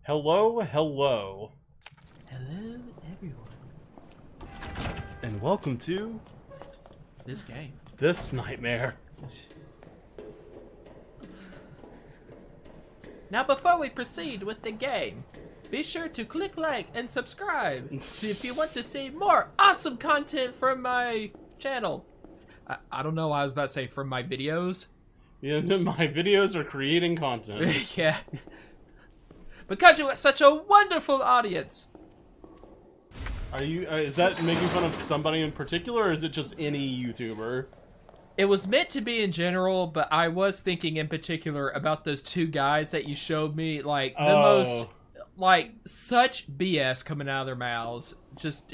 Hello, hello. Hello, everyone. And welcome to This game. this nightmare. Now, before we proceed with the game, be sure to click like and subscribe if you want to see more awesome content from my channel. I don't know why I was about to say from my videos. Yeah, my videos are creating content. Yeah. Because you are such a wonderful audience. Are you? Is that making fun of somebody in particular, or is it just any YouTuber? It was meant to be in general, but I was thinking in particular about those two guys that you showed me, like the most, like such BS coming out of their mouths. Just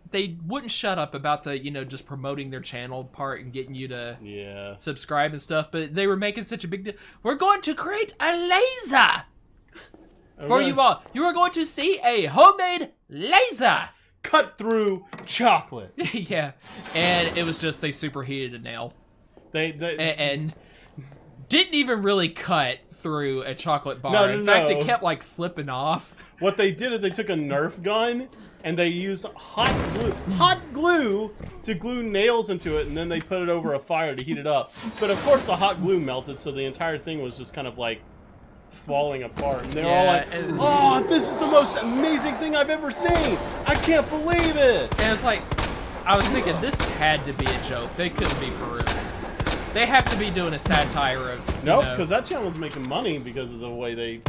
they wouldn't shut up about the, just promoting their channel part and getting you to subscribe and stuff. But they were making such a big deal. We're going to create a laser for you all. You are going to see a homemade laser. Cut through chocolate. Yeah, and it was just they superheated a nail. They and didn't even really cut through a chocolate bar. In fact, it kept like slipping off. What they did is they took a Nerf gun and they used hot glue to glue nails into it, and then they put it over a fire to heat it up. But of course, the hot glue melted, so the entire thing was just kind of like falling apart. And they were all like, "Oh, this is the most amazing thing I've ever seen! I can't believe it!" And it's like, I was thinking this had to be a joke. They couldn't be for real. They have to be doing a satire of. No, because that channel was making money because of the way they.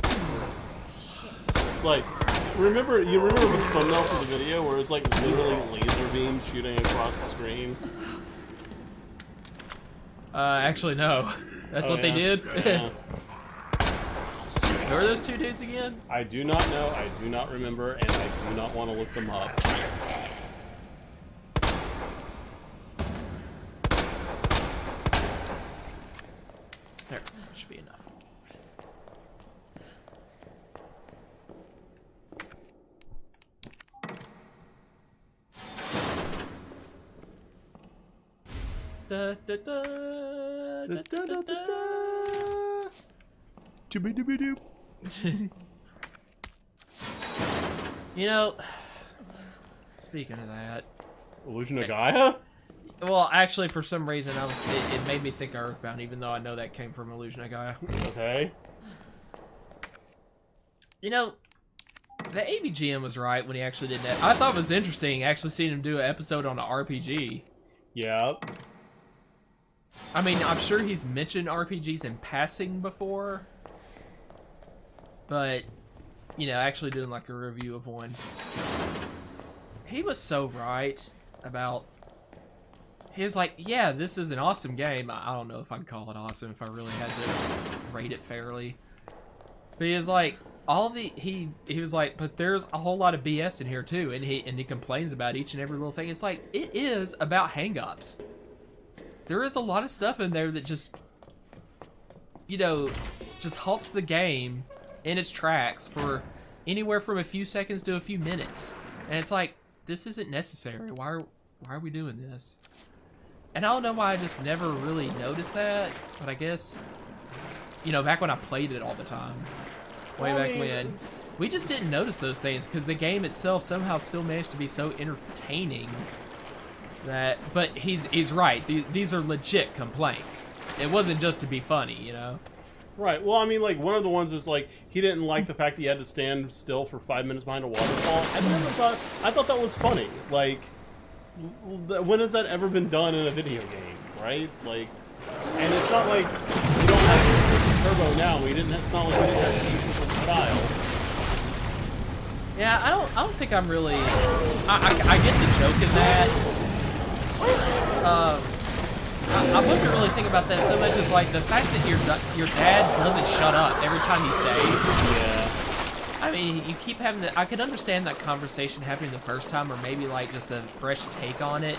Like, you remember the thumbnail for the video where it's like literally laser beams shooting across the screen? Actually, no. That's what they did. Yeah. Who are those two dudes again? I do not know, I do not remember, and I do not want to look them up. There, that should be enough. Da, da, da, da, da, da, da. Doobie-doobie-doop. Speaking of that, Illusion of Gaia? well, actually, for some reason, it made me think of Earthbound, even though I know that came from Illusion of Gaia. Okay. The AVGM was right when he actually did that. I thought it was interesting actually seeing him do an episode on an RPG. Yeah. I mean, I'm sure he's mentioned RPGs in passing before, but, actually doing like a review of one. He was so right about, he was like, yeah, this is an awesome game. I don't know if I'd call it awesome if I really had to rate it fairly. But he was like, he was like, but there's a whole lot of BS in here too, and he complains about each and every little thing. It's like, it is about hang-ups. There is a lot of stuff in there that just, just halts the game in its tracks for anywhere from a few seconds to a few minutes. And it's like, this isn't necessary. Why are we doing this? And I don't know why I just never really noticed that, but I guess, back when I played it all the time, way back when, we just didn't notice those things because the game itself somehow still managed to be so entertaining. But he's right. These are legit complaints. It wasn't just to be funny, Right. Well, I mean, like, one of the ones is, like, he didn't like the fact that he had to stand still for 5 minutes behind a waterfall. I thought that was funny. Like, when has that ever been done in a video game, right? Like, and it's not like we don't have turbo now. It's not like we didn't have games as a child. Yeah, I don't think I'm really. I get the joke in that. I wasn't really thinking about that so much as like the fact that your dad doesn't shut up every time you say. Yeah. I mean, you keep having I could understand that conversation happening the first time, or maybe like just a fresh take on it.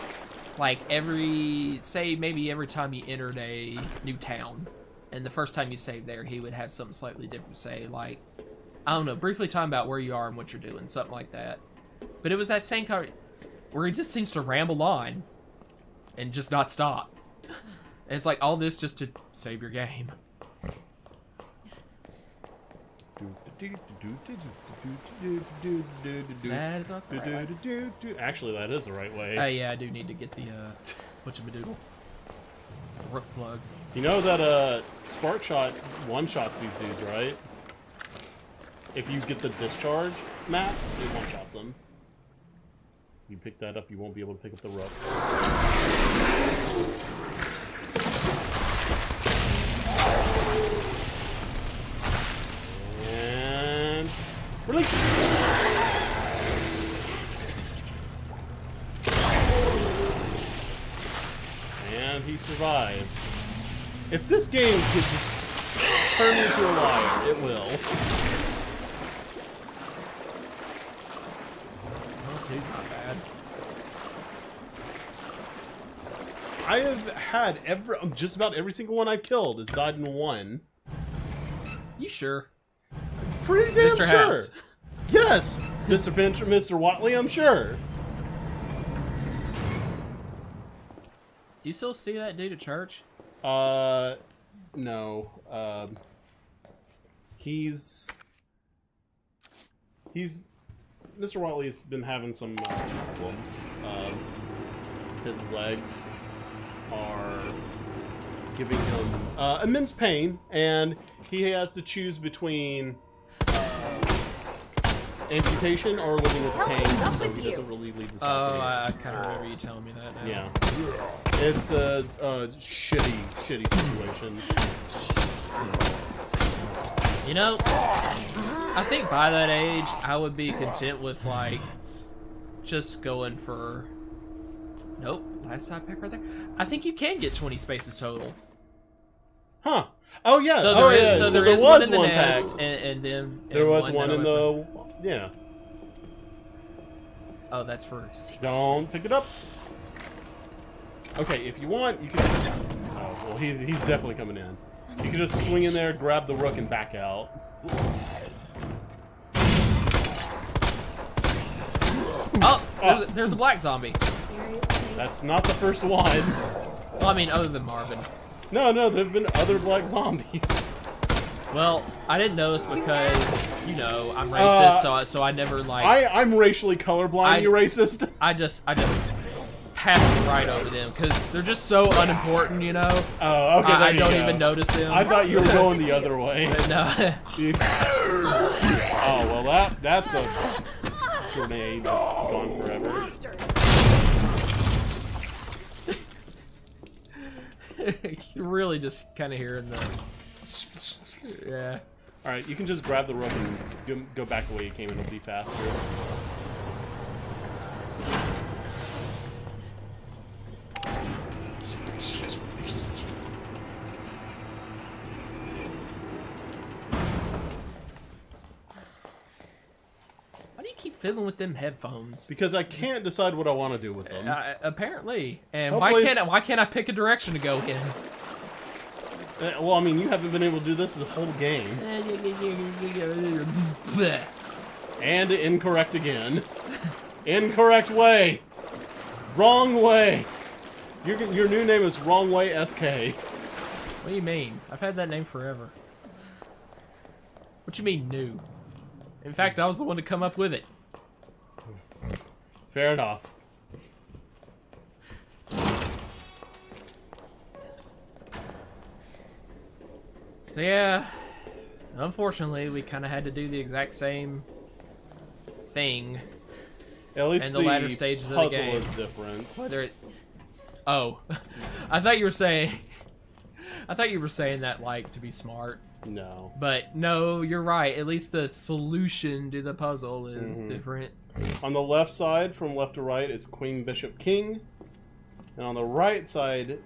Like maybe every time you entered a new town, and the first time you saved there, he would have something slightly different to say. Like, I don't know, briefly talking about where you are and what you're doing, something like that. But it was that same kind where he just seems to ramble on and just not stop. And it's like all this just to save your game. That is not the right way. Actually, that is the right way. Yeah, I do need to get the whatchamadoodle rook plug. You know that Spark Shot one-shots these dudes, right? If you get the discharge maps, it one-shots them. You pick that up, you won't be able to pick up the rook. And release. And he survived. If this game could just turn me into a liar, it will. Oh, two's not bad. I have had just about every single one I've killed has died in one. You sure? Pretty damn Mr. sure. House. Yes, Mr. Venture, Mr. Watley, I'm sure. Do you still see that dude at church? No. He's Mr. Watley's been having some problems. His legs are giving him immense pain, and he has to choose between amputation or living with pain, so he doesn't really leave this house Oh, anymore. I kind of remember you telling me that now. Yeah. It's a shitty situation. You know, I think by that age, I would be content with, like, just going for... Nope, last side pick right there. I think you can get 20 spaces total. Huh. Oh, yeah. So oh, there is, yeah. so So there is was one in the one nest, pack. and then... There was one that in opened. the... Yeah. Oh, that's for... secret. Don't pick it up. Okay, if you want, you can just... Oh, well, he's definitely coming in. You can just swing in there, grab the rook, and back out. Oh, there's a black zombie. Seriously? That's not the first one. Well, I mean, other than Marvin. No, there have been other black zombies. Well, I didn't notice because, you know, I'm racist, so I never, like... I'm racially colorblind, you racist. I just passed right over them because they're just so unimportant, you know. Oh, okay, there I you don't go. even notice them. I thought you were going the other way. But no. Oh, well, that's a grenade that's gone forever. Bastard. You're really just kind of hearing the... Yeah. Alright, you can just grab the rook and go back the way you came, and it'll be faster. Why do you keep fiddling with them headphones? Because I can't decide what I want to do with them. Apparently. And Hopefully- why can't I pick a direction to go in? Well, I mean, you haven't been able to do this the whole game. And incorrect again. Incorrect way. Wrong way. Your new name is Wrong Way SK. What do you mean? I've had that name forever. What you mean new? In fact, I was the one to come up with it. Fair enough. So yeah, unfortunately, we kind of had to do the exact same thing. At least And the latter stages of the puzzle game. is different. Whether it... Oh. I thought you were saying... I thought you were saying that, like, to be smart. No. But no, you're right. At least the solution to the puzzle is different. On the left side, from left to right, is Queen, Bishop, King. And on the right side,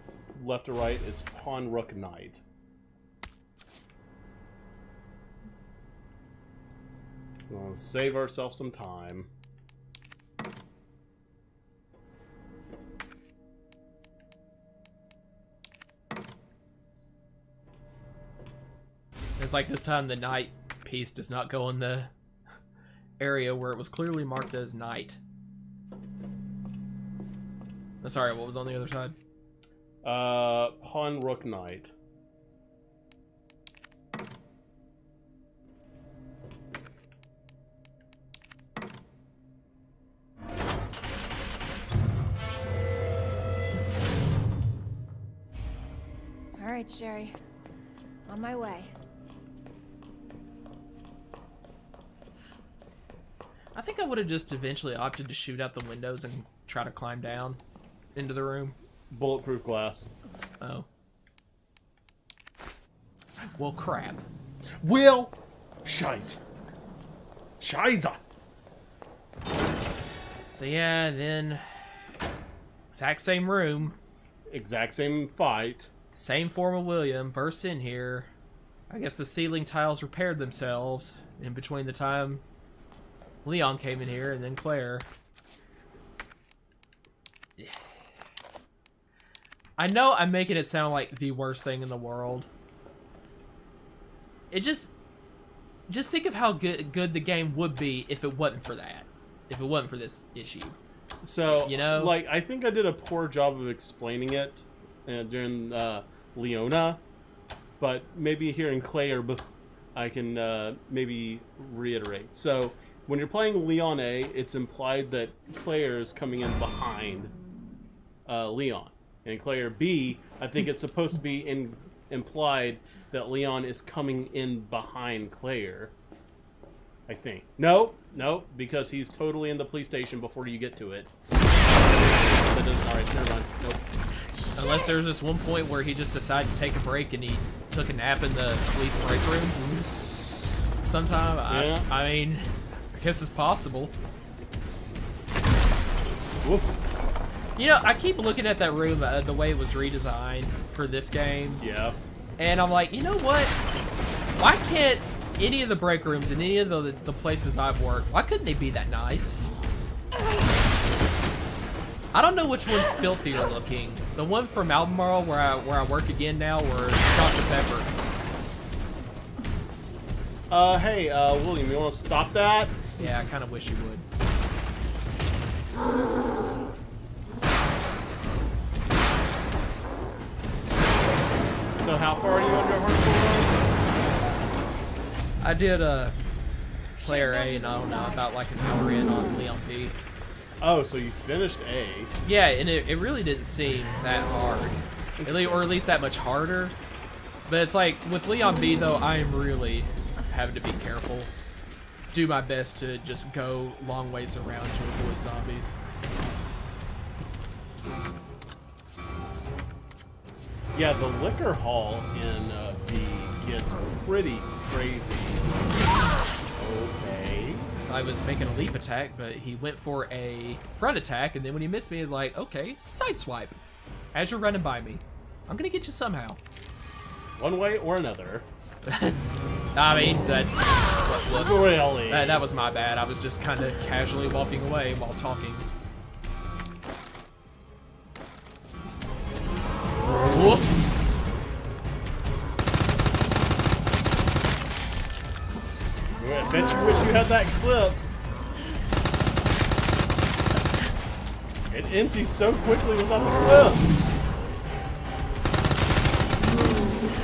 left to right, is Pawn, Rook, Knight. We'll save ourselves some time. It's like this time the knight piece does not go in the area where it was clearly marked as knight. Oh, sorry, what was on the other side? Pawn, Rook, Knight. right, Sherry. On my way. I think I would have just eventually opted to shoot out the windows and try to climb down into the room. Bulletproof glass. Oh. Well, crap. Will! Shite. Scheiße! So yeah, then exact same room, Exact same fight. same form of William bursts in here. I guess the ceiling tiles repaired themselves in between the time Leon came in here and then Claire. I know I'm making it sound like the worst thing in the world. It just think of how good the game would be if it wasn't for that. If it wasn't for this issue. So, You know? like, I think I did a poor job of explaining it during Leona, but maybe here in Claire, I can maybe reiterate. So, when you're playing Leon A, it's implied that Claire is coming in behind Leon. In Claire B, I think it's supposed to be implied that Leon is coming in behind Claire. I think. Nope, because he's totally in the police station before you get to it. That doesn't. All right, never mind. Nope. Unless there was this one point where he just decided to take a break and he took a nap in the police break room. Sometime, Yeah. I mean, I guess it's possible. Whoop. You know, I keep looking at that room, the way it was redesigned for this game, Yeah. and I'm like, you know what? Why can't any of the break rooms and any of the places I've worked, why couldn't they be that nice? I don't know which one's filthier looking. The one from Albemarle where I work again now, or Dr. Pepper. Hey, William, you want to stop that? Yeah, I kind of wish you would. So how far are you under hardcore? I did Claire A, and I don't know, about like an hour in on Leon B. Oh, so you finished A. Yeah, and it really didn't seem that hard, or at least that much harder. But it's like with Leon B though, I am really having to be careful. Do my best to just go long ways around to avoid zombies. Yeah, the liquor hall in B gets pretty crazy. Okay. I was making a leap attack, but he went for a front attack, and then when he missed me, he's like, okay, sideswipe. As you're running by me, I'm gonna get you somehow. One way or another. I mean, that's what looks. Really? That was my bad. I was just kind of casually walking away while talking. Whoop. I bet you wish you had that clip. It empties so quickly without the clip.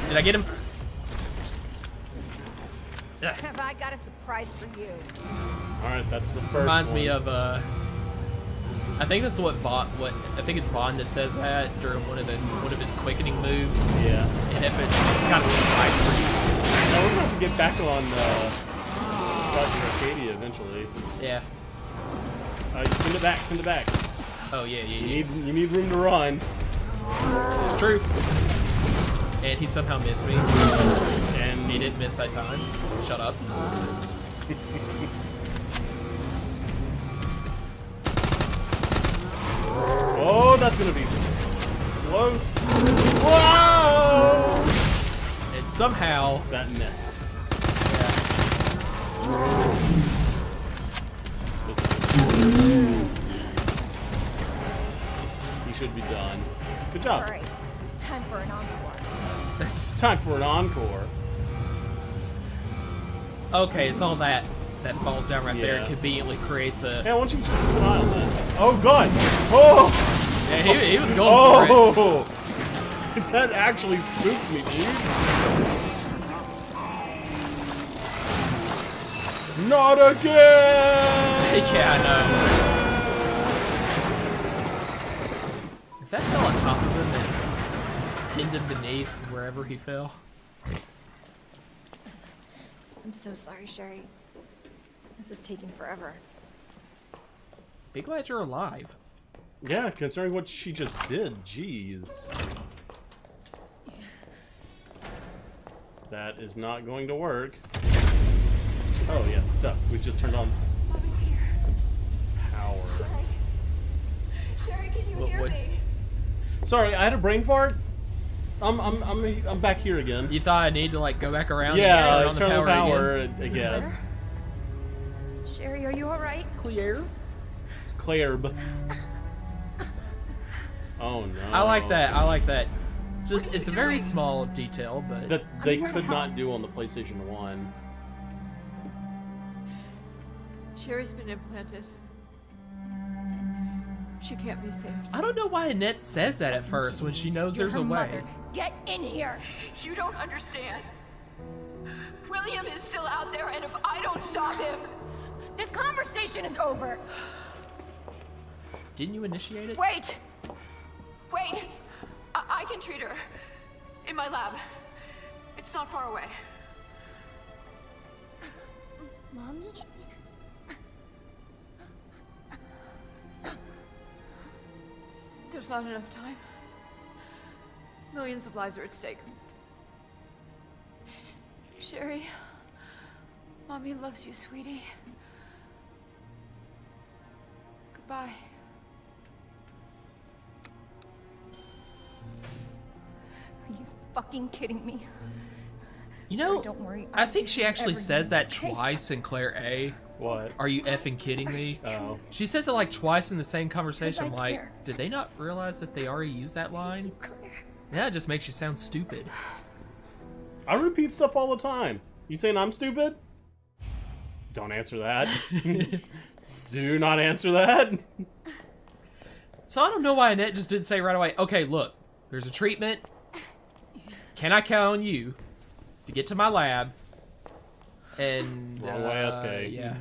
Did I get him? Have I got a surprise for you? Alright, that's the first Reminds one. me of I think that's what I think it's Vaughn that says that during one of his quickening moves. Yeah. And if it's got a surprise for you. Now we're gonna have to get back on Project Arcadia eventually. Yeah. Send it back, send it back. Oh yeah. You need room to run. It's true. And he somehow missed me. And He didn't miss that time. Shut up. oh, that's gonna be close. Whoa! And somehow That missed. He should be done. Good job. All right, time for an encore. This is- Time for an encore. okay, it's all that falls down right there Yeah. and conveniently creates a. Hey, why don't you just smile then? Oh god! Oh! Yeah, he was going for it. Oh! That actually spooked me, dude. Not again! Yeah, I know. If that fell on top of him, then pinned him beneath wherever he fell. I'm so sorry, Sherry. This is taking forever. Be glad you're alive. Yeah, considering what she just did, jeez. That is not going to work. Oh yeah, duh. We just turned on Mommy's here. power. Sherry, can you What- hear what- me? Sorry, I had a brain fart. I'm back here again. You thought I need to like go back around Yeah, and turn on the turn power, again? I guess. Sherry, are you alright? Clear. It's Clairb. Oh no. I like that. I like that. Just What are it's a you very doing? small detail, but That they here to could help. not do on the PlayStation 1. Sherry's been implanted. She can't be saved. I don't know why Annette says that at first when she knows You're there's her a way. mother. Get in here! You don't understand. William is still out there, and if I don't stop him... This conversation is over! Didn't you initiate it? Wait! Wait! I can treat her. In my lab. It's not far away. Mommy? There's not enough time. Millions of lives are at stake. Sherry, Mommy loves you, sweetie. Goodbye. Are you fucking kidding me? You Sherry, know, don't worry. I think she actually Everything says that okay. twice in Claire A. What? Are you effing kidding me? Oh. She says it like twice in the same conversation. Because I Like, care. did they not realize that they already used that line? Yeah, it just makes you sound stupid. I repeat stuff all the time. You saying I'm stupid? Don't answer that. Do not answer that. So I don't know why Annette just didn't say right away, okay, look, there's a treatment. Can I count on you to get to my lab? And Wrong way, SK. yeah.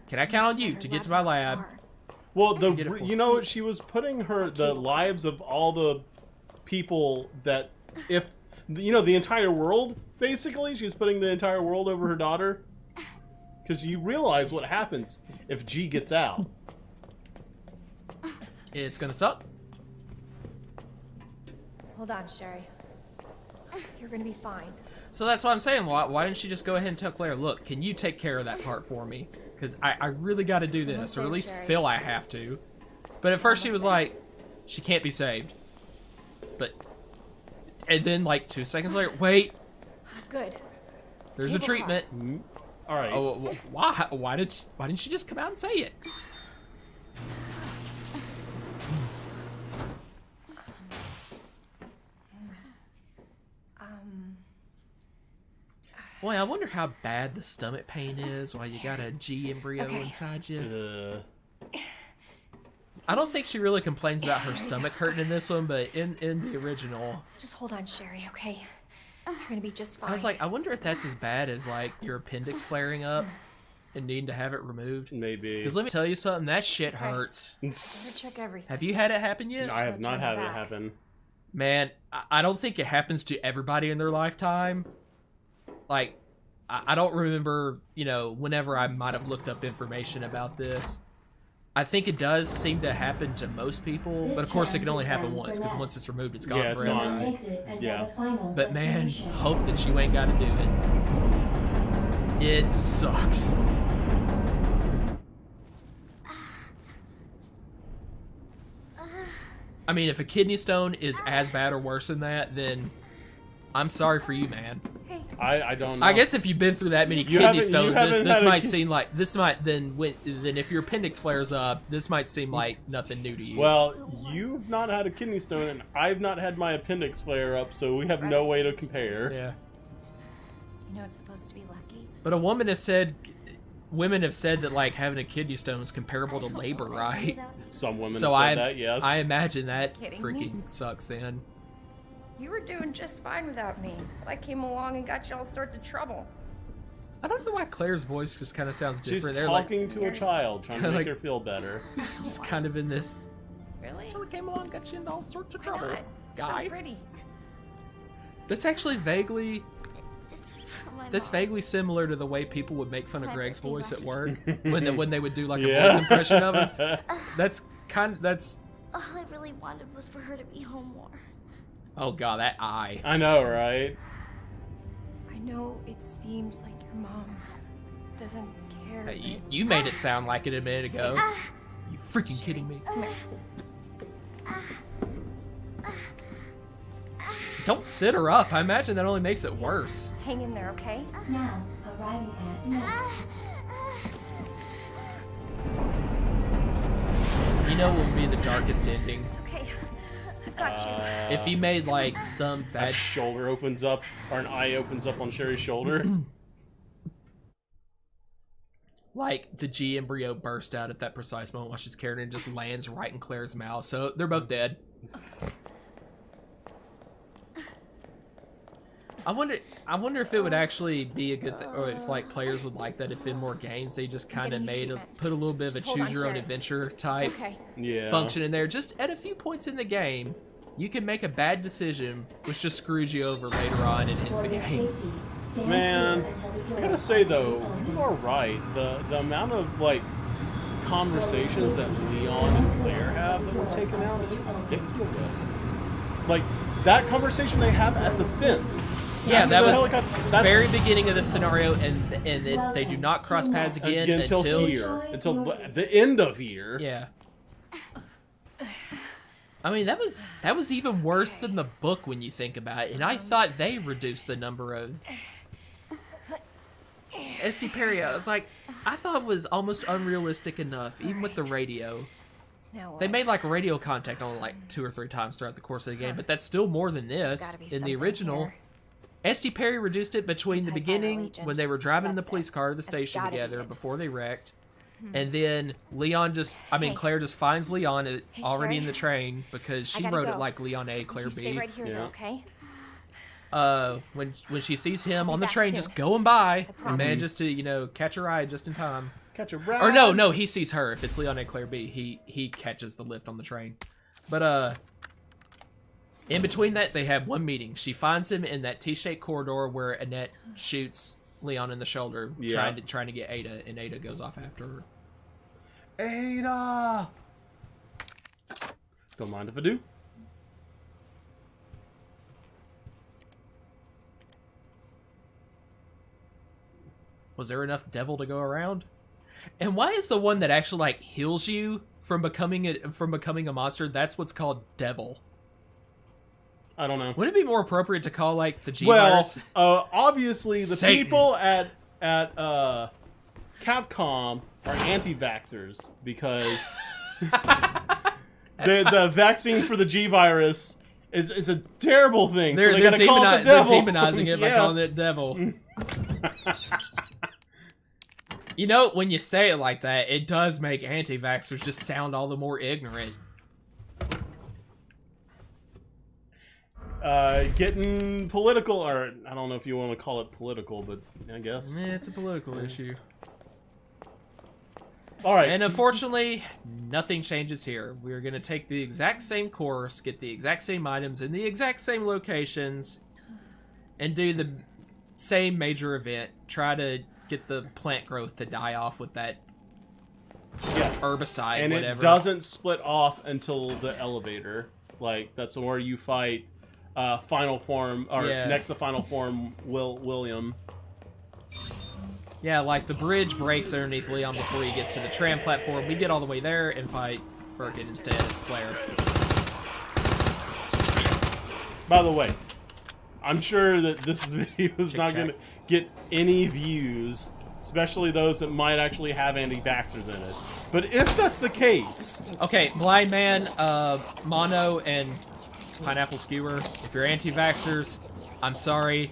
Can I count on you to get to my lab? Well, Get it. you know, she was putting the lives of all the people that, if you know, the entire world. Basically, she was putting the entire world over her daughter. Because you realize what happens if G gets out. It's gonna suck. Hold on, Sherry. You're gonna be fine. So that's what I'm saying. Why didn't she just go ahead and tell Claire, look, can you take care of that part for me? Because I really got to do this, Almost or at there, least Sherry. feel I have to. But at first she was Almost there. like, she can't be saved. But, and then like 2 seconds later, wait, Good. there's a Cable car. treatment. All right. Oh, why didn't she just come out and say it? Boy, I wonder how bad the stomach pain is while you got a G embryo Okay. inside you. Uh, I don't think she really complains about her stomach hurting in this one, but in the original, Just hold on, Sherry, okay? You're gonna be just fine. I was like, I wonder if that's as bad as like your appendix flaring up and needing to have it removed. maybe. Because let me tell you something, that shit Okay. hurts. Better check everything. Have you had it happen yet? I have So not turn had it back. happen. Man, I don't think it happens to everybody in their lifetime. Like, I don't remember, you know, whenever I might have looked up information about this. I think it does seem to happen to most people, but of course it can only happen once, because once it's removed, it's gone Yeah, it's forever. gone. Exit Yeah. until the final But man, destination. hope that you ain't got to do it. It sucks. I mean, if a kidney stone is as bad or worse than that, then I'm sorry for you, man. I don't know. I guess if you've been through that many You kidney haven't- you stones, haven't this had a might ki- seem like then if your appendix flares up, this might seem like nothing new to you. Well, you've not had a kidney stone, and I've not had my appendix flare up, so we have no way to compare. yeah. You know it's supposed to be lucky. But women have said that like having a kidney stone is comparable to labor, right? Some women So have said that, yes. I imagine that Kidding freaking sucks then. You were doing just fine without me, so I came along and got you all sorts of trouble. I don't know why Claire's voice just kind of sounds She's different. They're like talking to a child, trying to Kinda make like- her feel better. just kind of in this. Really? Oh, we came along, got you into all sorts of Why trouble. not? guy. So pretty. That's actually vaguely. It's from my That's mom. vaguely similar to the way people would make fun of My Greg's birthday voice at last work when they would do like a Yeah. voice impression of him. That's All I really wanted was for her to be home more. oh god, that eye. I know, right? I know it seems like your mom doesn't care. Hey, but you made it sound like it a minute ago. You freaking kidding me? Come here. Don't sit her up. I imagine that only makes it worse. Hang in there, okay? Now, arriving at Nest. You know what would be the darkest ending? It's okay. I've got you. If he made like some A bad shoulder opens up, or an eye opens up on Sherry's shoulder. like the G embryo burst out at that precise moment while she's carrying it and just lands right in Claire's mouth. So they're both dead. I wonder if it would actually be a good thing, or if like players would like that if in more games they just kind of getting you made treatment. put a little bit of a Just hold on, choose your own Sherry. adventure type It's okay. Yeah. function in there. Just at a few points in the game, you can make a bad decision which just screws you over later on and ends For the your game. safety, stand Man, clear until the I door gotta say is though, open. you are right. The amount of like conversations that Leon and Claire have that were taken out is ridiculous. Like that conversation they have at the fence. Yeah, After that the was helicopter, that's very beginning of the scenario, and they do not cross paths again until here, until the end of here. Yeah. I mean, that was even worse than the book when you think about it, and I thought they reduced the number of SD Perry. I was like, I thought it was almost unrealistic enough, even with the radio. Now They what? made like radio contact on like 2 or 3 times throughout the course of the game, but that's still more than There's this gotta be in the something original. here. SD Perry reduced it between the Antiviral beginning agent. when they were driving in the That's police it. car to the That's station gotta be together it. before they wrecked. And then Leon Hey. Claire just finds Leon Hey, already Sherry. in the train because I she gotta wrote it go. like Leon A, Claire You B. stay right here, Yeah. though, okay? When she sees him I'll on be the back train soon. just going by and promise. manages to, catch her eye just in time. Catch a ride. Or no, he sees her. If it's Leon A, Claire B, he catches the lift on the train. But in between that, they have one meeting. She finds him in that T-shaped corridor where Annette shoots Leon in the shoulder, Yeah. trying to get Ada, and Ada goes off after her. Ada. Don't mind if I do. Was there enough devil to go around? And why is the one that actually like heals you from becoming a monster? That's what's called devil. I don't know. Wouldn't it be more appropriate to call like the G Well, virus? obviously the Satan. people at Capcom are anti-vaxxers because the vaccine for the G virus is a terrible thing. They're, so they they're, gotta call it the they're devil. demonizing it by Yeah. calling it devil. You know, when you say it like that, it does make anti-vaxxers just sound all the more ignorant. Getting political, or I don't know if you want to call it political, but I guess. It's a political issue. All right. And unfortunately, nothing changes here. We're going to take the exact same course, get the exact same items in the exact same locations, and do the same major event. Try to get the plant growth to die off with that yes. herbicide, And whatever. it doesn't split off until the elevator. Like, that's where you fight Final Form, or Yeah. next to Final Form, William. Yeah, like the bridge breaks underneath Leon before he gets to the tram platform. We get all the way there and fight Birkin instead as Claire. By the way, I'm sure that this video is not Chick-chack. going to get any views, especially those that might actually have anti-vaxxers in it. But if that's the case, Okay, Blind Man, Mono, and Pineapple Skewer, if you're anti-vaxxers, I'm sorry.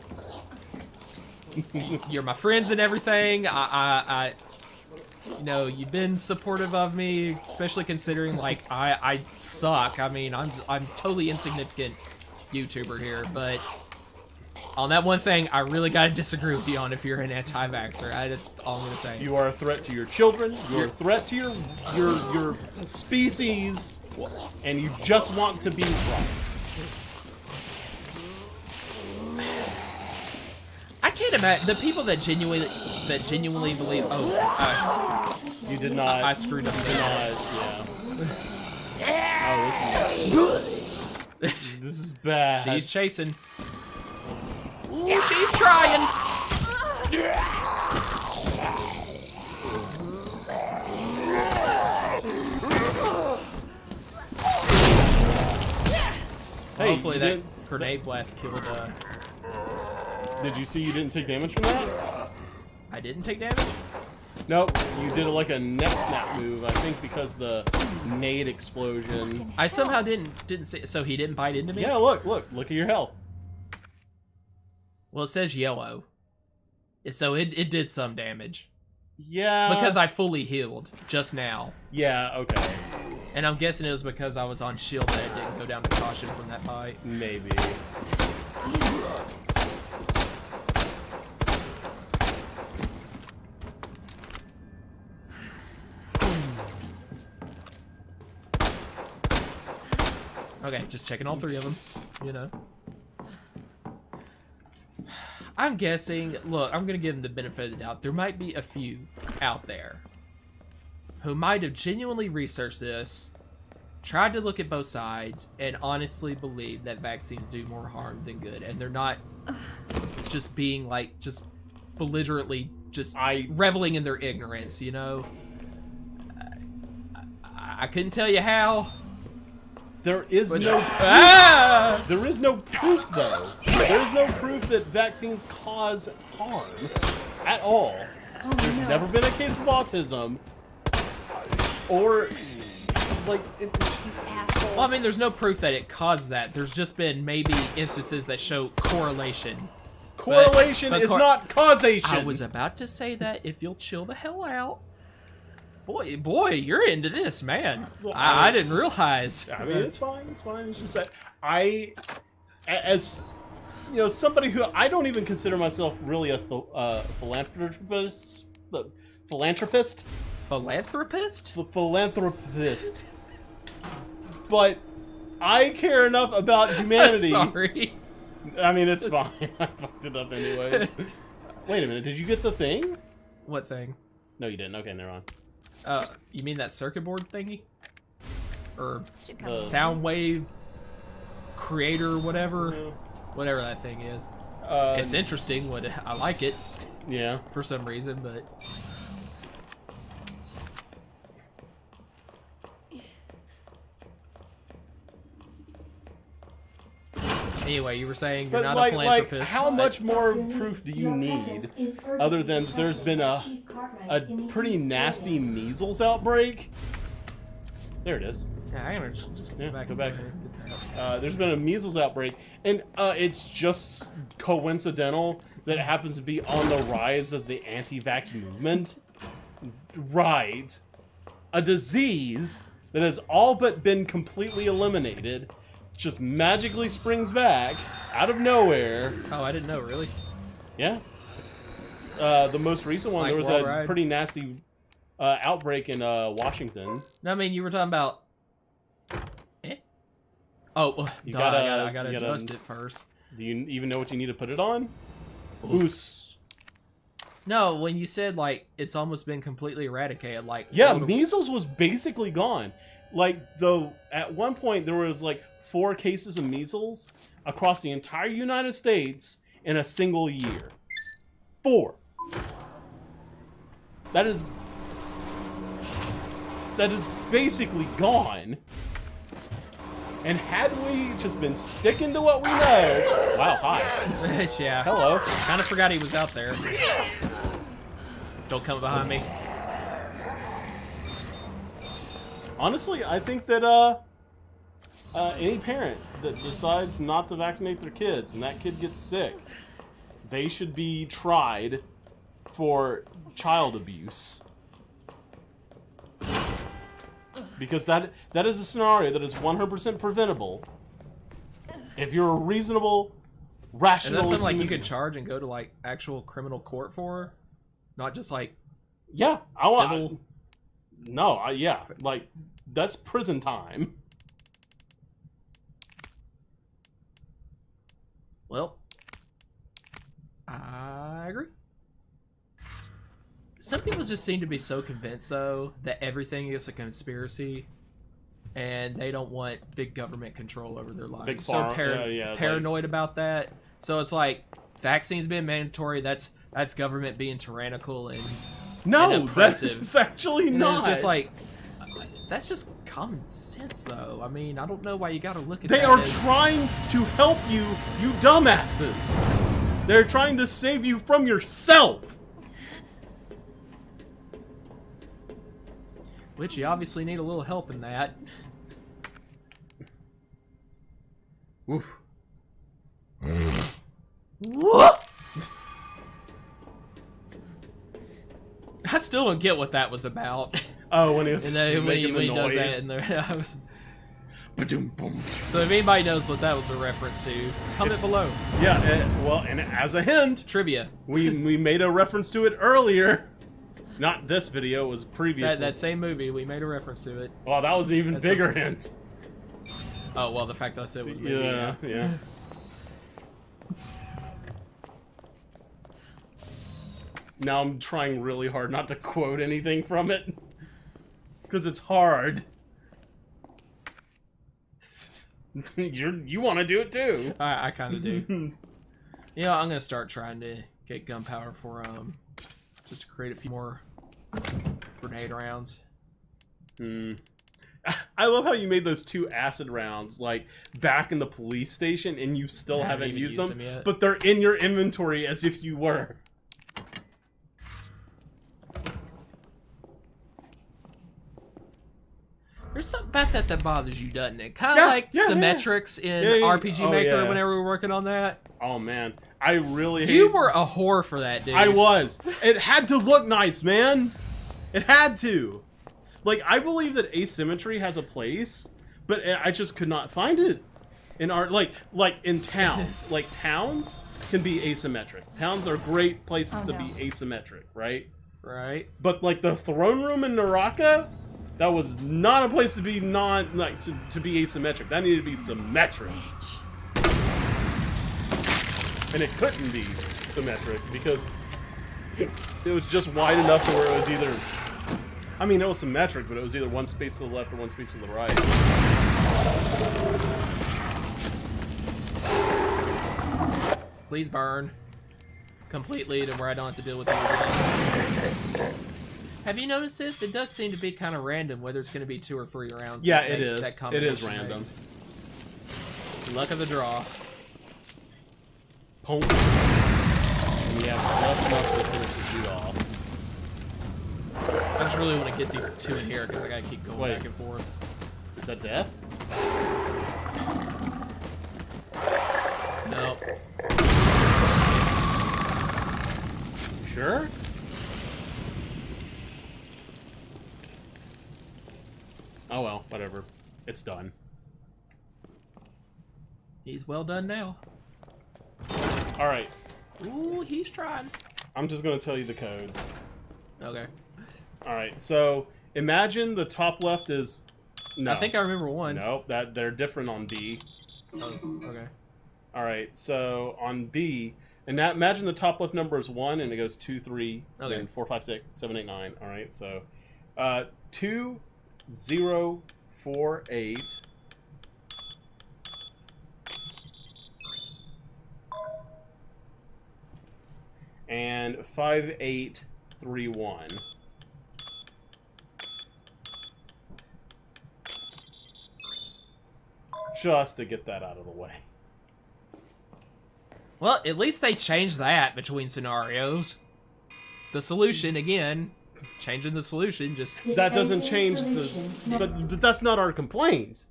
You're my friends and everything. You've been supportive of me, especially considering, like, I suck. I mean, I'm totally insignificant YouTuber here, but on that one thing, I really gotta disagree with you on if you're an anti-vaxxer. That's all I'm gonna say. you are a threat to your children, you're a threat to your species, and you just want to be right. can't imagine the people that genuinely believe. Oh, You did not. I screwed up. Yeah. Oh, this is bad. She's chasing. Ooh, she's trying. Hey, hopefully that grenade blast killed. Did you see you didn't take damage from that? I didn't take damage. Nope, you did like a neck snap move. I think because the nade explosion. I somehow didn't see. So he didn't bite into me. Yeah, look at your health. Well, it says yellow, so it did some damage. Yeah. Because I fully healed just now. Yeah. Okay. And I'm guessing it was because I was on shield that it didn't go down to caution from that bite. Maybe. Okay, just checking all 3 of them, you know. I'm guessing, look, I'm gonna give them the benefit of the doubt. There might be a few out there who might have genuinely researched this, tried to look at both sides, and honestly believe that vaccines do more harm than good. And they're not just being like, just belligerently just reveling in their ignorance, you know? I couldn't tell you how. There is no proof. There is no proof, though. There is no proof that vaccines cause harm at all. There's never been a case of autism or like Well, I mean, there's no proof that it caused that. There's just been maybe instances that show correlation. Correlation is not causation. I was about to say that if you'll chill the hell out. Boy, you're into this, man. I didn't realize. I mean, it's fine. It's fine. It's just that as you know, somebody who I don't even consider myself really a philanthropist. Philanthropist. But I care enough about humanity. Sorry. I mean, it's fine. I fucked it up anyway. Wait a minute. Did you get the thing? What thing? No, you didn't. Okay, never mind. You mean that circuit board thingy? Or sound wave creator, whatever? Whatever that thing is. It's interesting. I like it. Yeah. For some reason, but... Anyway, you were saying you're not a philanthropist. Like, how much more proof do you need other than there's been a pretty nasty measles outbreak? There it is. Yeah, I'm gonna just go back. Go back. There's been a measles outbreak, and it's just coincidental that it happens to be on the rise of the anti-vax movement. Right. A disease that has all but been completely eliminated just magically springs back out of nowhere. Oh, I didn't know, really? Yeah. The most recent one, Like there was Worldwide? a pretty nasty outbreak in Washington. No, I mean, you were talking about... Oh, I gotta adjust it first. Do you even know what you need to put it on? Oos. No, when you said, like, it's almost been completely eradicated, like... Yeah, measles was basically gone. Like, at one point, there was, like, 4 cases of measles across the entire United States in a single year. 4. That is basically gone. And had we just been sticking to what we know... Wow, hi. Yeah. Hello. Kind of forgot he was out there. Don't come behind me. Honestly, I think that any parent that decides not to vaccinate their kids and that kid gets sick, they should be tried for child abuse. Because that is a scenario that is 100% preventable. If you're a reasonable, rational... Is that something like you could charge and go to, like, actual criminal court for? Not just, like... Yeah. Civil? Yeah. Like, that's prison time. Well, I I agree. Some people just seem to be so convinced, though, that everything is a conspiracy, and they don't want big government control over their lives. Big So pharma, paranoid about that. So it's like vaccines being mandatory. That's government being tyrannical and No, oppressive. that's actually And not. it's just like that's just common sense, though. I mean, I don't know why you got to look at. They that are as- trying to help you, you dumbasses. They're trying to save you from yourself. Which you obviously need a little help in that. Oof. What? I still don't get what that was about. Oh, when he was And then when making he the does that noise. in there, I was... Ba-doom, boom. So if anybody knows what that was a reference to, comment below. Yeah, well, and as a hint, Trivia. we made a reference to it earlier. Not this video, it was previous. That same movie, we made a reference to it. Well, that was an even That's bigger hint. Oh, well, the fact that I said it was movie. Yeah. Now I'm trying really hard not to quote anything from it. Because it's hard. You want to do it too. I kind of do. You know, I'm going to start trying to get gunpowder for, just to create a few more grenade rounds. I love how you made those 2 acid rounds, like, back in the police station, and you still I haven't haven't even used used them, them yet. but they're in your inventory as if you were. There's something about that bothers you, doesn't it? Kind of like symmetrics in RPG Oh, Maker yeah. whenever we were working on that. Oh, man. I really hate... You were a whore for that, dude. I was. It had to look nice, man. It had to. Like, I believe that asymmetry has a place, but I just could not find it in art. Like in towns. Like, towns can be asymmetric. Towns are great places to be asymmetric, right? Right. But, like, the throne room in Naraka, that was not a place to be to be asymmetric. That needed to be symmetric. And it couldn't be symmetric because it was just wide enough to where it was either... I mean, it was symmetric, but it was either one space to the left or one space to the right. Please burn. Completely to where I don't have to deal with it again. Have you noticed this? It does seem to be kind of random whether it's going to be 2 or 3 rounds. Yeah, that it is. That It is combination random. makes. Luck of the draw. Punk. And we have just enough to finish this dude off. I just really want to get these 2 in here because I got to keep going Wait. back and forth. Is that death? No. You sure? Oh well, whatever. It's done. He's well done now. Alright. Ooh, he's trying. I'm just gonna tell you the codes. Okay. Alright, so imagine the top left is... No. I think I remember one. Nope, they're different on B. Oh, okay. Alright, so on B, and now imagine the top left number is 1 and it goes 2, 3, Okay. then 4, 5, 6, 7, 8, 9. Alright, so 2, 0, 4, 8. And 5, 8, 3, 1. Just to get that out of the way. Well, at least they changed that between scenarios. The solution, again, changing the solution, just... That doesn't Displacing change the... solution. But that's not our complaint.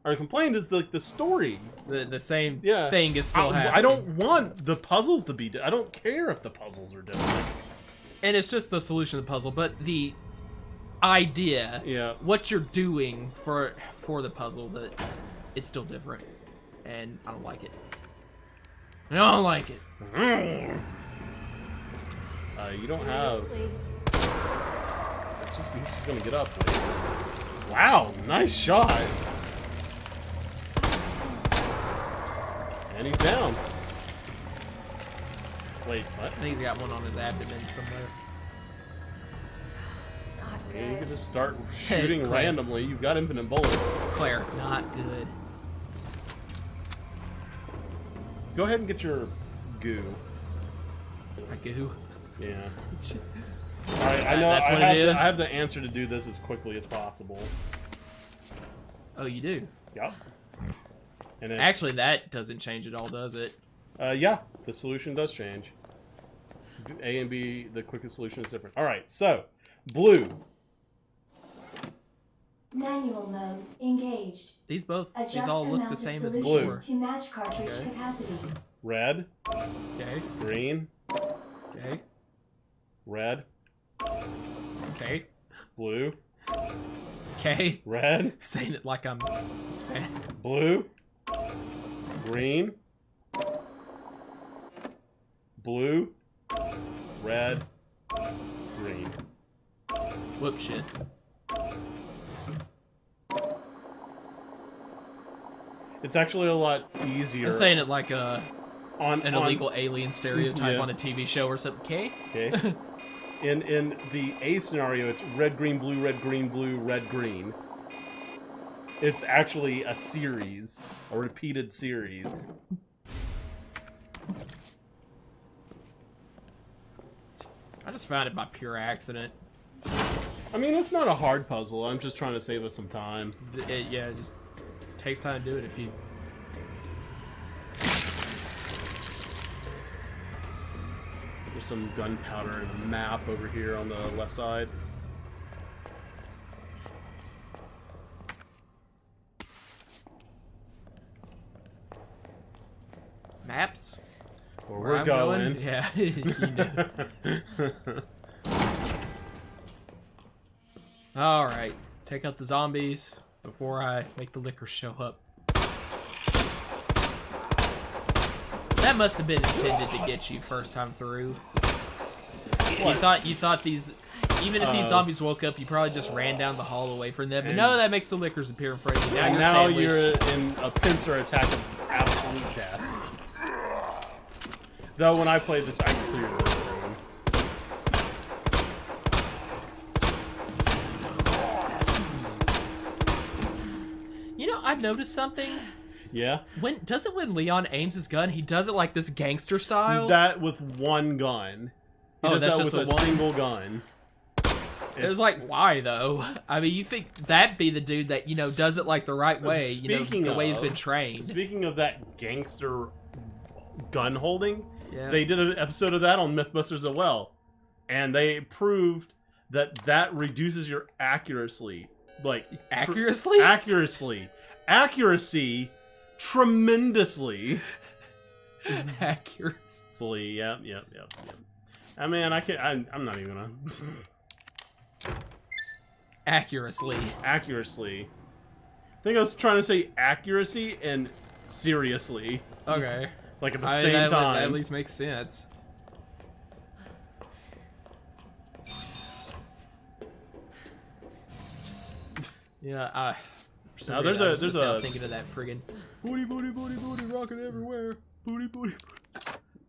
Our complaint is the story. The same Yeah. thing is still happening. I don't want the puzzles to be... I don't care if the puzzles are different. And it's just the solution to the puzzle, but the idea, Yeah. what you're doing for the puzzle, that it's still different. And I don't like it. I don't like it. You don't have... Seriously. He's just gonna get up. Wow, nice shot. And he's down. Wait, what? I think he's got one on his abdomen somewhere. Not Yeah, you good. can just start shooting Claire. randomly. You've got infinite bullets. Claire, not good. Go ahead and get your goo. I goo. Yeah. Alright, I know That's what I it is? have the answer to do this as quickly as possible. Oh, you do? Yep. And it's, Actually, that doesn't change at all, does it? yeah, the solution does change. A and B, the quickest solution is different. Alright, so, blue. Manual mode engaged. These Adjust all look amount the of same as solution before. to match cartridge Okay. capacity. Red, Okay, green, okay, red, okay, blue, okay. red, Saying it like I'm Hispanic. blue, green, blue, red, green. Whoop shit. It's actually a lot easier. I'm saying it like on an illegal alien stereotype Yeah. on a TV show or something. Okay? Okay. In the A scenario, it's red, green, blue, red, green, red, green. It's actually a series, a repeated series. I just found it by pure accident. I mean, it's not a hard puzzle. I'm just trying to save us some time. Yeah, it just takes time to do it if you... There's some gunpowder and a map over here on the left side. Maps? Where Where we're I'm going. Yeah, you know. Alright, take out the zombies before I make the liquor show up. That must have been intended to get you first time through. What? You thought these, even if these zombies woke up, you probably just ran down the hall away from them. But And- no, that makes the liquors appear in front of you. Now And you're now sandwiched. you're in a pincer attack of absolute death. Though when I played this, I cleared this room. You know, I've noticed something. Yeah? When Leon aims his gun, he does it like this gangster style. That with one gun. He Oh, does that's that just with a with one? single gun. It was like, why though? I mean, you think that'd be the dude that, you know, does it like the right way, you know, Speaking the way he's of- been trained. Speaking of that gangster gun holding, Yeah. they did an episode of that on Mythbusters as well. And they proved that that reduces your accuracy. Like, Accuracy? Accuracy tremendously. Accuracy. Yep. I mean, I'm not even gonna... Accuracy. Accuracy. I think I was trying to say accuracy and seriously. Okay. Like at the I mean, same that time. at least makes sense. Yeah, for some Now, there's reason, I a- was there's just now a- thinking of that friggin' booty, booty, booty, booty, rocking everywhere. Booty, booty, booty.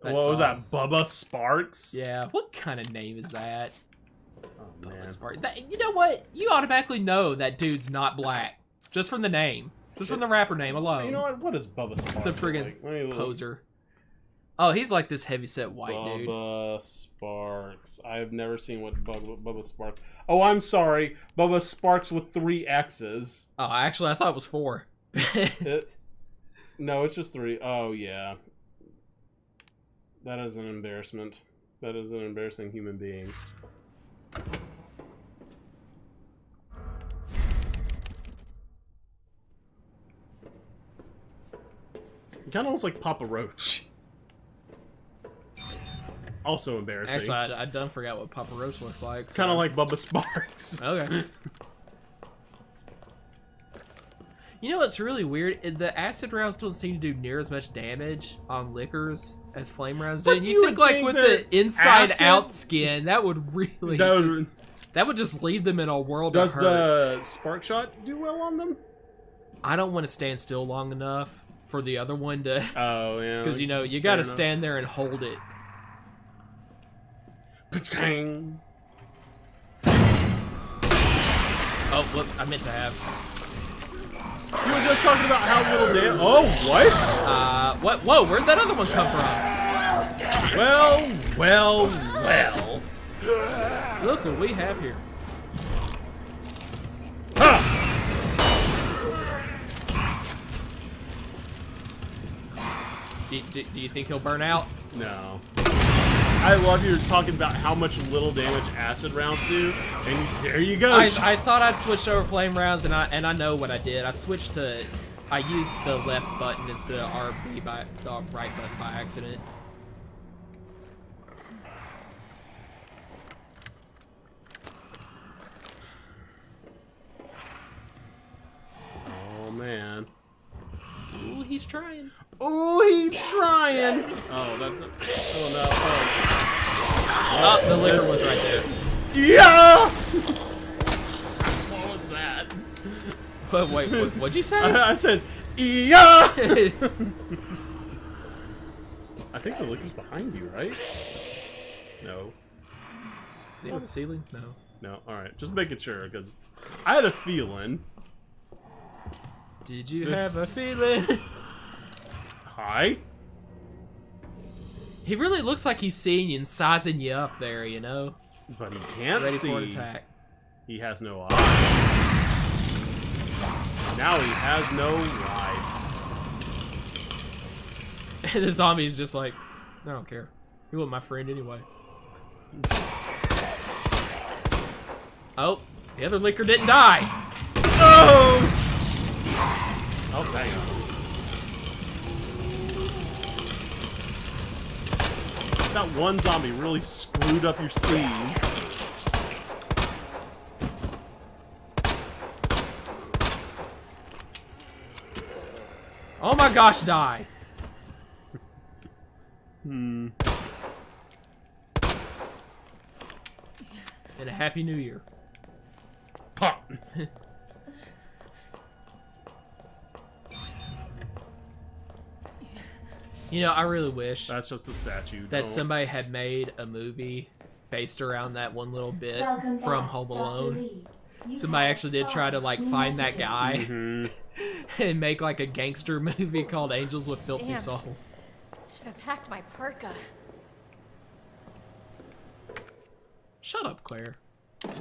That What was song. that? Bubba Sparks? Yeah, what kind of name is that? Oh, man. You know what? You automatically know that dude's not black. Just from the name. Just from the rapper name alone. You know what? What is Bubba Sparks? It's a friggin' like? Let me look. poser. Oh, he's like this heavyset white dude. Bubba Sparks. I've never seen what Bubba Sparks. Oh, I'm sorry. Bubba Sparks with 3 X's. Oh, actually, I thought it was 4. No, it's just 3. Oh, yeah. That is an embarrassment. That is an embarrassing human being. He kind of looks like Papa Roach. Also embarrassing. Actually, I done forgot what Papa Roach looks like. So. Kind of like Bubba Sparks. Okay. You know what's really weird? The acid rounds don't seem to do near as much damage on liquors as flame rounds do. But And you you would think, like, think with that the inside-out acid- skin, that would really That just... would- That would just leave them in a world Does of hurt. the spark shot do well on them? I don't want to stand still long enough for the other one to... Oh, yeah. Because, you know, you got to Fair enough. stand there and hold it. Pachang. Oh, whoops! I meant to have. You were just talking about how little damage. Oh, what? What? Whoa! Where'd that other one come from? Well. Look what we have here. Ha! Do you think he'll burn out? No. I love you talking about how much little damage acid rounds do, and there you go. I thought I'd switched over flame rounds, and I know what I did. I switched to. I used the left button instead of RB by the right button by accident. Oh man. Ooh, he's trying. Oh, he's trying. Oh, that's. Oh no. Oh, the liquor was right there. Yeah. What was that? Wait, what'd you say? I said, yeah. I think the liquor's behind you, right? No. Is he on the ceiling? No. No. All right, just making sure because I had a feeling. Did you have a feeling? Hi. He really looks like he's seeing you and sizing you up there, you know? But he can't Ready see. for an attack. He has no eyes. Now he has no life. And the zombie's just like, I don't care. He wasn't my friend anyway. Oh, the other liquor didn't die. Oh! Oh, dang it. That one zombie really screwed up your sleeves. Oh my gosh, die. Hmm. And a happy new year. Pop. You know, I really wish That's just a statue. that Don't- somebody had made a movie based around that one little bit Welcome from back, Home Dr. Alone. Lee. You Somebody have actually did try to like 5 find that messages. guy Mhm. and make like a gangster movie called Angels with Filthy Damn. Souls. Should have packed my parka. Shut up, Claire. This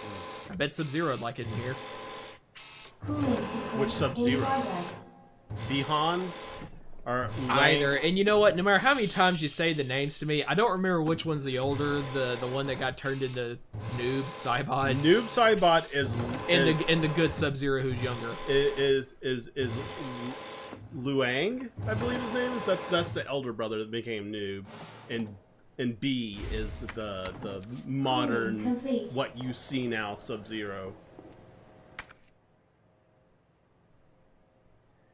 is I bet Sub-Zero would like it in here. Cooling sequence Which Sub-Zero? in progress. Bihan or Either. And you know what? No matter how many times you say the names to me, I don't remember which one's the older, the one that got turned into Noob, Saibot, Noob Saibot is and the good Sub-Zero who's younger. is Luang, I believe his name is. That's the elder brother that became Noob, and B is the modern Complete. what you see now Sub-Zero.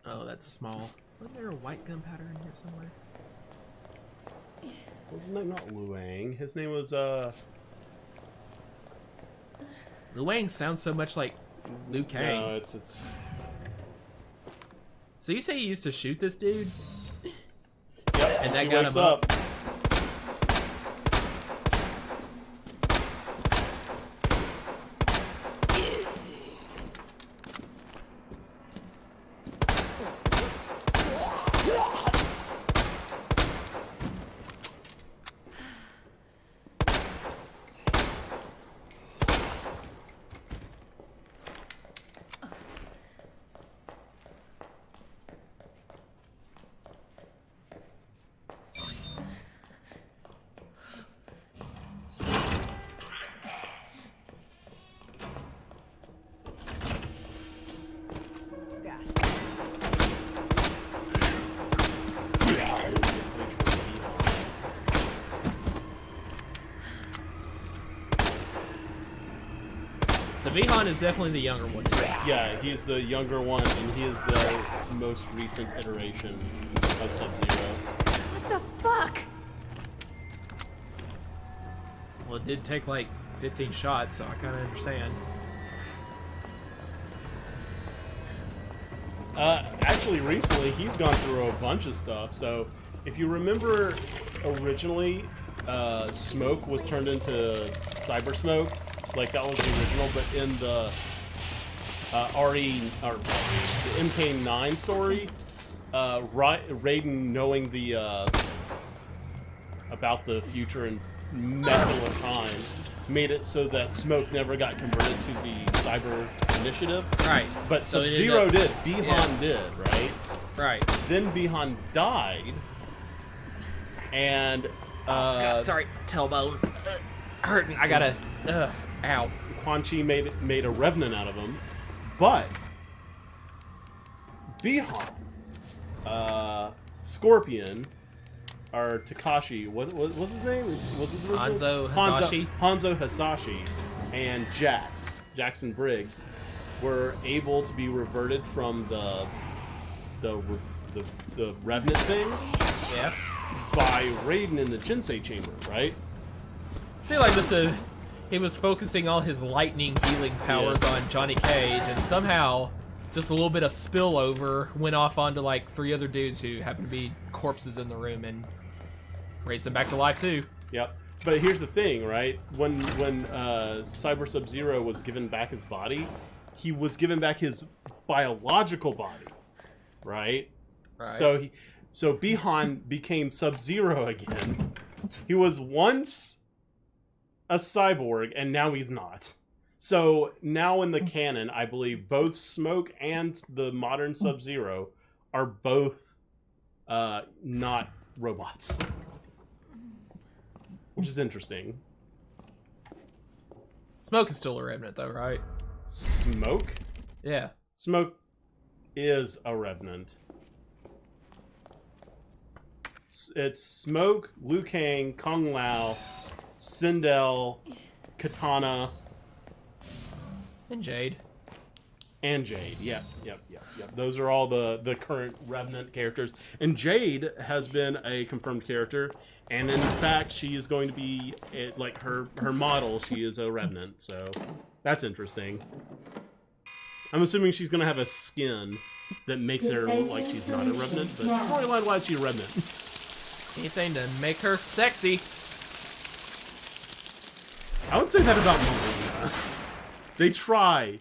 Oh, that's small. Wasn't there a white gunpowder in here somewhere? Wasn't that not Luang? His name was Luang sounds so much like Liu Kang. No, it's So you say you used to shoot this dude? Yep, And that she got wakes him up. So Bihan is definitely the younger one. Yeah, he's the younger one, and he is the most recent iteration of Sub-Zero. What the fuck? Well, it did take like 15 shots, so I kind of understand. Actually, recently he's gone through a bunch of stuff. So, if you remember, originally, Smoke was turned into Cyber Smoke, like that was the original. But in the the MK9 story, Raiden knowing the about the future and messing with time made it so that Smoke never got converted to the Cyber Initiative. Right. But So it Sub-Zero ended did. Bihan did, right? Right. Then Bihan died. And, God, sorry. Tailbone. Hurting. I gotta... ow. Quan Chi made a Revenant out of him. But, Bihan, Scorpion, or Takashi, what's his name? Was his original? Hanzo Hasashi. Hanzo Hasashi and Jackson Briggs were able to be reverted from the Revenant thing Yeah. by Raiden in the Jinsei chamber, right? See, like he was focusing all his lightning healing powers on Johnny Cage, and somehow just a little bit of spillover went off onto like 3 other dudes who happened to be corpses in the room and raised them back to life too. Yep. But here's the thing, right? When Cyber Sub-Zero was given back his body, he was given back his biological body, right? Right. So Bihan became Sub-Zero again. He was once a cyborg, and now he's not. So now in the canon, I believe both Smoke and the modern Sub-Zero are both not robots. Which is interesting. Smoke is still a Revenant though, right? Smoke? Yeah. Smoke is a Revenant. It's Smoke, Liu Kang, Kung Lao, Sindel, Katana, And Jade. and Jade. Yep. Those are all the current Revenant characters. And Jade has been a confirmed character. And in fact, she is going to be, like, her model, she is a Revenant. So that's interesting. I'm assuming she's going to have a skin that makes her look like she's not a Revenant. But storyline-wise, she's a Revenant. Anything to make her sexy. I would say that about Melina. They try.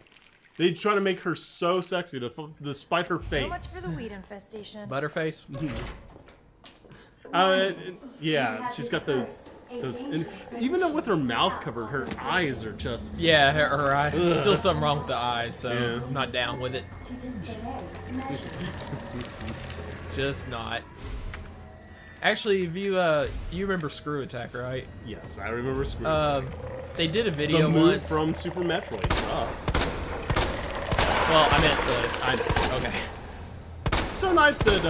They try to make her so sexy despite her face. So much for the weed infestation. Butterface. Yeah, she's got those and even though with her mouth covered, her eyes are just... Yeah, her eyes. Ugh. Still something wrong with the eyes, so Yeah. I'm not down with it. Just not. Actually, if you remember Screw Attack, right? Yes, I remember Screw. They did a the video move once. from Super Metroid. Well, I meant the. I know. Okay. So nice that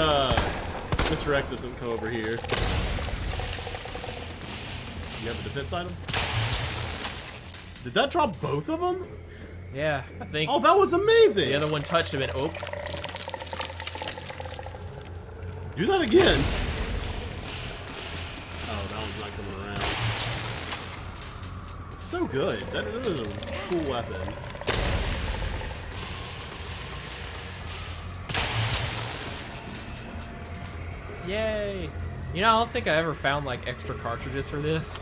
Mr. X doesn't come over here. You have a defense item? Did that drop both of them? Yeah, I think. Oh, that was amazing! The other one touched him and oh. Do that again. Oh, that one's not coming around. It's so good. That is a cool weapon. Yay! You know, I don't think I ever found like extra cartridges for this.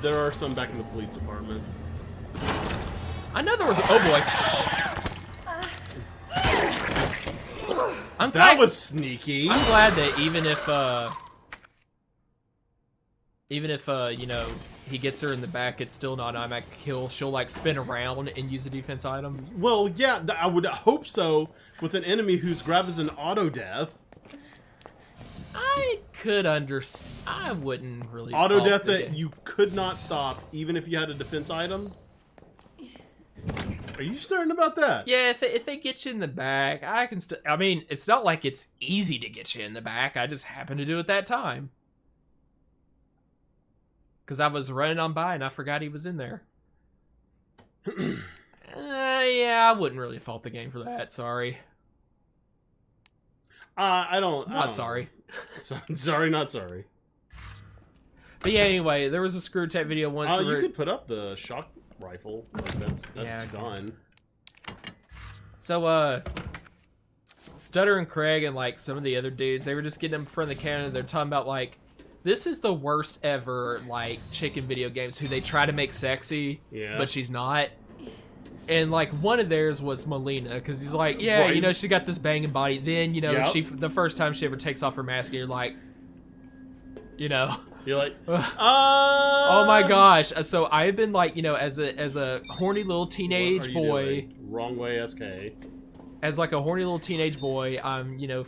There are some back in the police department. I know there was. Oh boy. I'm glad. That was sneaky. I'm glad that even if you know, he gets her in the back, it's still not an automatic kill. She'll like spin around and use a defense item. Well, yeah, I would hope so with an enemy whose grab is an auto death. I could understand. I wouldn't really. Auto fault death the that game. you could not stop even if you had a defense item. Are you certain about that? Yeah, if they get you in the back, I can still. I mean, it's not like it's easy to get you in the back. I just happened to do it that time. Because I was running on by and I forgot he was in there. Yeah, I wouldn't really fault the game for that. Sorry. I don't. Not sorry. Sorry, not sorry. But yeah, anyway, there was a Screw Tech video once. You where could put up the shock rifle. Like, that's Yeah. done. So Stutter and Craig and like some of the other dudes, they were just getting in front of the camera. They're talking about like, this is the worst ever like chick in video games who they try to make sexy, but she's not. And like one of theirs was Melina, because he's like, yeah, you know, she got this banging body. Then you know, the first time she ever takes off her mask, and you're like, you know, you're like, oh my gosh. So I've been like, you know, as a horny little teenage boy, doing? Wrong way, SK. As like a horny little teenage boy, I'm, you know,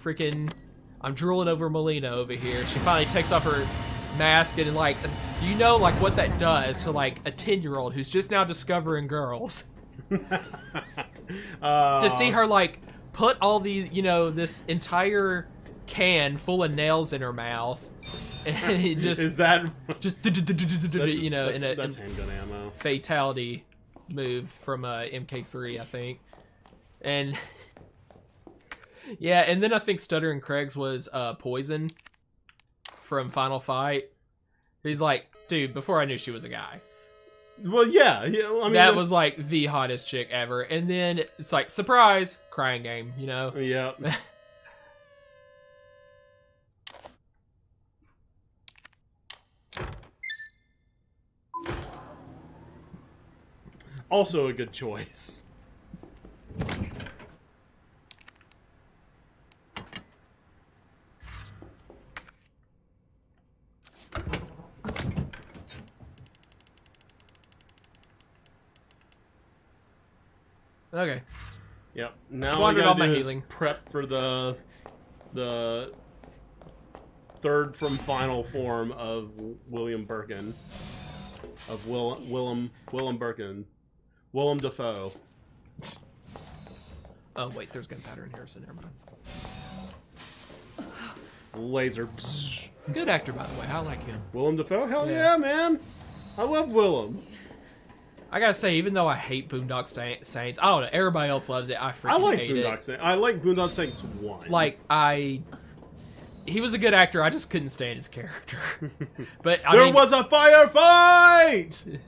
I'm drooling over Melina over here. She finally takes off her mask, and like, do you know like what that does to like a 10-year-old who's just now discovering girls? To see her like put all these, you know, this entire can full of nails in her mouth, and it just is that you know, that's handgun ammo. Fatality move from MK3, I think. And yeah, and then I think Stutter and Craig's was Poison from Final Fight. He's like, dude, before I knew she was a guy. Well, yeah. I mean, that was like the hottest chick ever. And then it's like, surprise, crying game, you know? Yeah. Also a good choice. Okay. Yep. Now Squandered we all gotta my do is healing. prep for the third from final form of William Birkin. Of Willem Birkin. Willem Dafoe. Oh wait, there's gunpowder in here, so never mind. Laser. Good actor, by the way. I like him. Willem Dafoe? Hell yeah, man. I love Willem. I gotta say, even though I hate Boondock Saints, I don't know, everybody else loves it. I freaking like hate Boondock it. Saints. I like Boondock Saints 1. Like, he was a good actor, I just couldn't stand his character. But there was a firefight!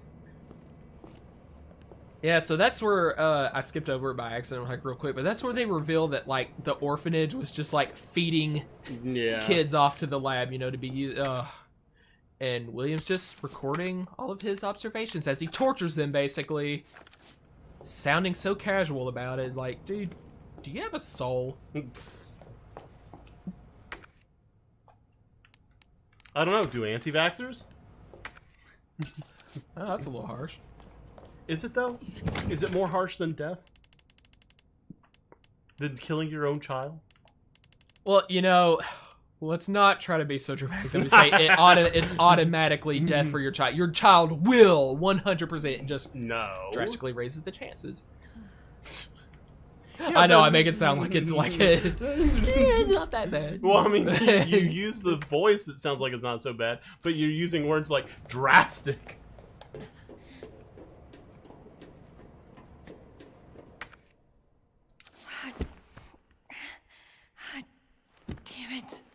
Yeah, so that's where, I skipped over it by accident, like, real quick, but that's where they reveal that, like, the orphanage was just, like, feeding kids off to the lab, you know, to be used, and William's just recording all of his observations as he tortures them, basically. Sounding so casual about it. Like, dude, do you have a soul? I don't know. Do anti-vaxxers? Oh, that's a little harsh. Is it, though? Is it more harsh than death? Than killing your own child? Well, you know... Let's not try to be so dramatic that we say it's automatically death for your child. Your child will 100% just drastically raises the chances. Yeah, I know, I make it sound like it's like it's not that bad. Well, I mean, you use the voice that sounds like it's not so bad, but you're using words like drastic.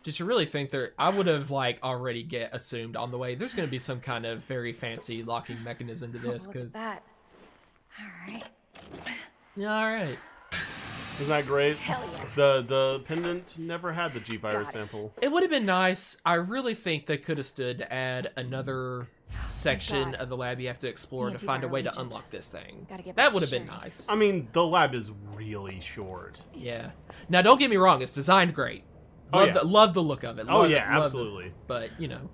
Did you really think there? I would have like already assumed on the way there's going to be some kind of very fancy locking mechanism to this because. That. All right. Yeah, all right. Isn't that great? Hell yeah. The pendant never had the G-Virus sample. It would have been nice. I really think they could have stood to add another section of the lab you have to explore to find a way to unlock this thing. That would have been nice. I mean, the lab is really short. Yeah. Now, don't get me wrong. It's designed great. Love the look of it. Oh, yeah, absolutely. But, you know,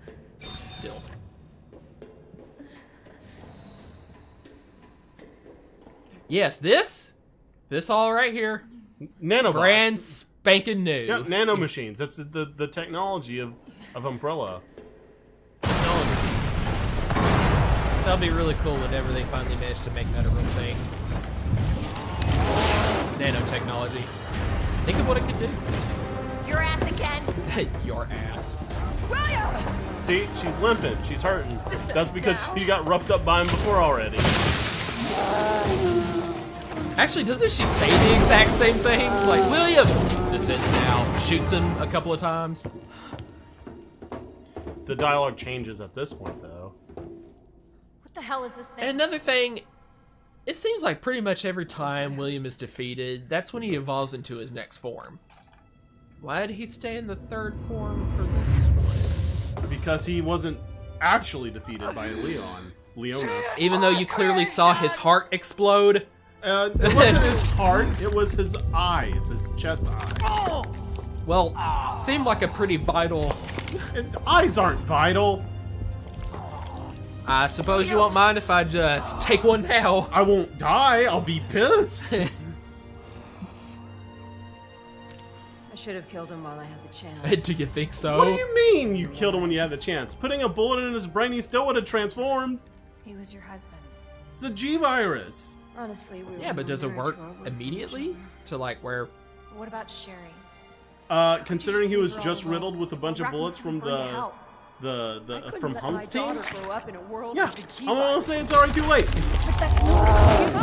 still. Yes, this all right here. Nanobots. Brand spanking new. Yeah, nano machines. That's the technology of Umbrella. That'll be really cool whenever they finally manage to make that a real thing. Nanotechnology. Think of what it could do. Your ass again. Your ass. William! See, she's limping. She's hurting. That's because she got roughed up by him before already. Actually, doesn't she say the exact same things? Like, William! Descends now. Shoots him a couple of times. The dialogue changes at this point, though. What the hell is this thing? And another thing, it seems like pretty much every time William is defeated, that's when he evolves into his next form. Why did he stay in the third form for this one? Because he wasn't actually defeated by Leona. Even though you clearly saw his heart explode. It wasn't his heart, it was his eyes, his chest eyes. Well, seemed like a pretty vital. And eyes aren't vital. I suppose you won't mind if I just take one now. I won't die, I'll be pissed. I should have killed him while I had the chance. Do you think so? What do you mean you killed him when you had the chance? Putting a bullet in his brain, he still would have transformed. He was your husband. It's a G-virus. Honestly, we Yeah, were but does it married work to our wood immediately? furniture. To like where? What about Sherry? Considering he was Leave her just all alone. riddled with a bunch of Raccoon's bullets from gonna burn to the hell. I couldn't from let Hunt's my team. daughter grow up in a world Yeah, with the I'm gonna G-virus. say it's already too late. But that's no excuse.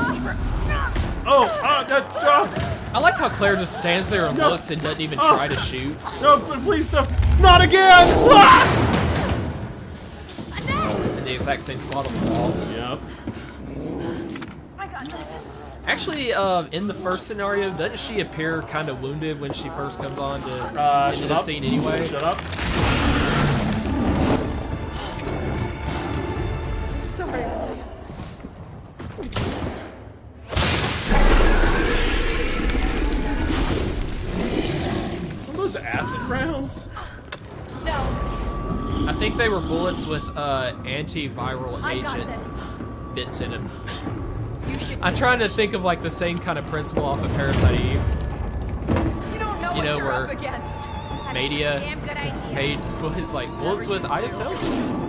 I like how Claire just stands there and No. looks and doesn't even try to shoot. No, please stop. Not again! Ah! In the exact same spot on the wall. Yep. I got this. Actually, in the first scenario, doesn't she appear kind of wounded when she first comes on to into Shut the up. scene anyway? Shut up. Sorry, Emily. What are those acid rounds? No, I think they were bullets with antiviral I got agent this. bits in them. You should. I'm take trying to this. think of like the same kind of principle off of Parasite Eve. You don't know you what know, you're where- up against. Media Damn good idea. made bullets like bullets with ISL.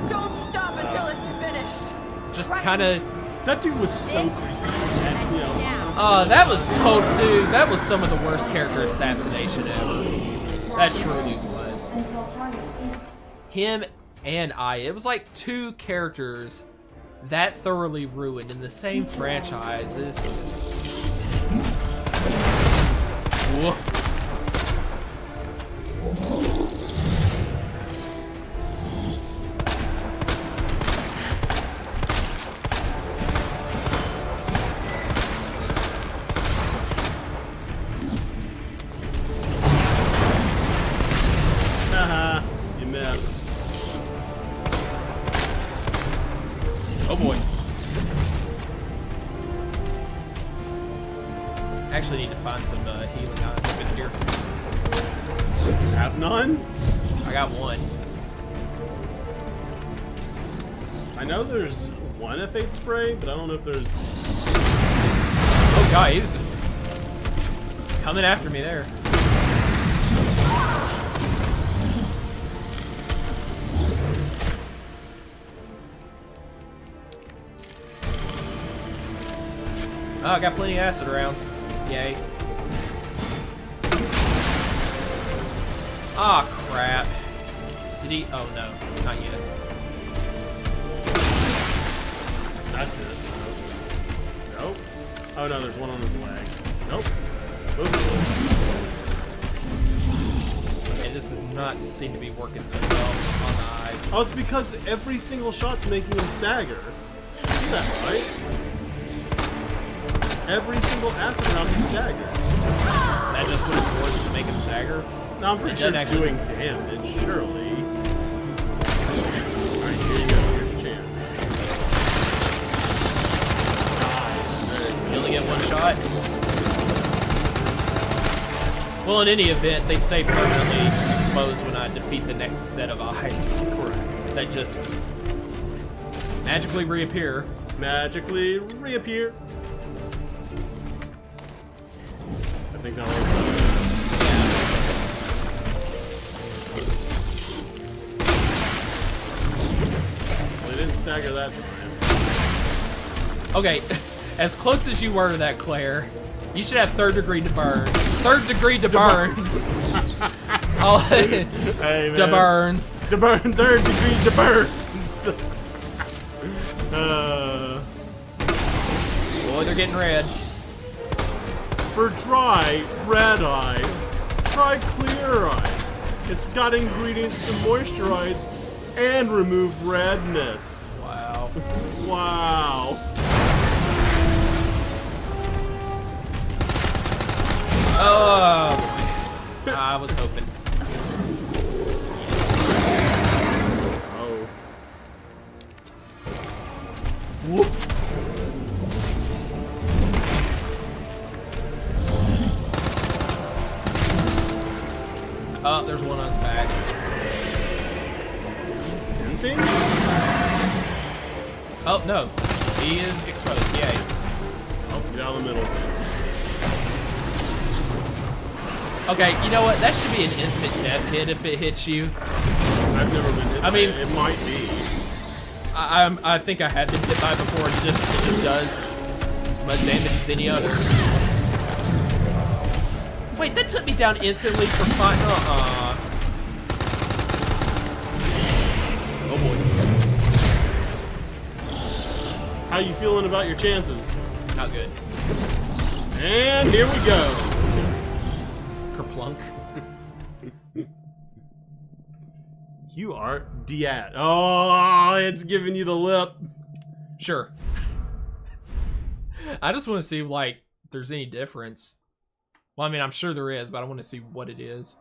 Don't stop until it's finished. Just kind of. That dude was so creepy. And, you know, That was dude. That was some of the worst character assassination ever. That truly was. Until target is Him and it was like two characters that thoroughly ruined in the same franchises. Whoa. haha, you missed. Oh boy. Actually need to find some healing items here. Have none? I got one. I know there's one F8 spray, but I don't know if there's... Oh god, he was just coming after me there. Oh, I got plenty of acid rounds. Yay. Ah, crap. Did he? Oh no, not yet. That's it. Nope. Oh no, there's one on his leg. Nope. Oops. Okay, this does not seem to be working so well on the eyes. Oh, it's because every single shot's making him stagger. You see that, right? Every single acid round he staggers. Is that just what it's doing to make him stagger? No, I'm pretty It sure doesn't it's actually- doing damage, surely. Alright, here you go. Here's your chance. You only get one shot? Well, in any event, they stay permanently exposed when I defeat the next set of eyes. Correct. That just magically reappear. Magically reappear. I think that was... Well, they didn't stagger that time. Okay, as close as you were to that, Claire, you should have third degree to burn. Third degree to burns. Oh, Hey, man. to burns. To burn, third degree to burns. Boy, they're getting red. For dry, red eyes, try clear eyes. It's got ingredients to moisturize and remove redness. Wow. Wow. Oh. I was hoping. Oh. Whoop. Oh, there's one on his back. Venting? Oh, no. He is exposed. Yay. Oh, get out of the middle. Okay, you know what? That should be an instant death hit if it hits you. I've never been hit I by mean- it. It might be. I think I have been hit by it before, and it just does as much damage as any other. Wait, that took me down instantly for fire. Oh boy. How you feeling about your chances? Not good. And here we go. Kerplunk. You are Diat. Oh, it's giving you the lip. Sure. I just want to see, like, if there's any difference. Well, I mean, I'm sure there is, but I want to see what it is.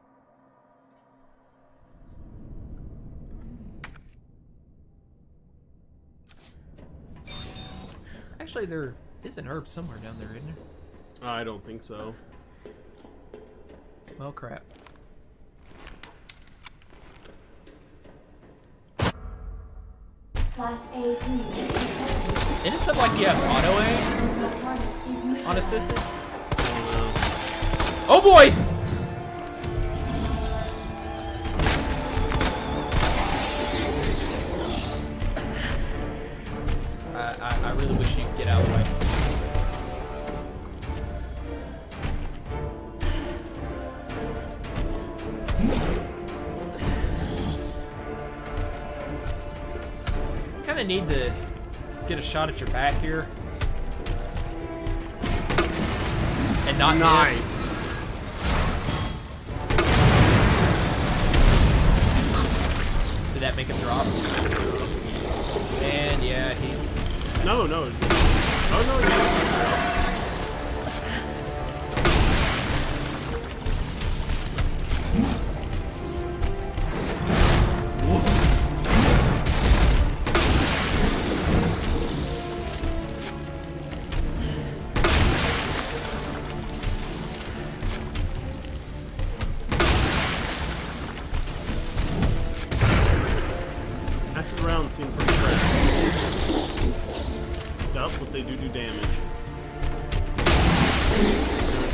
Actually, there is an herb somewhere down there, isn't there? I don't think so. Oh, crap. Class A breach detected. Isn't it something like you have auto aim? Until target is neutralized. Unassisted? Oh boy! I really wish you could get out of the way. Kind of need to get a shot at your back here. And not miss. Nice. Did that make him drop? And yeah, he's... No. Oh, no. Acid rounds seem pretty fresh. Yup, but they do damage.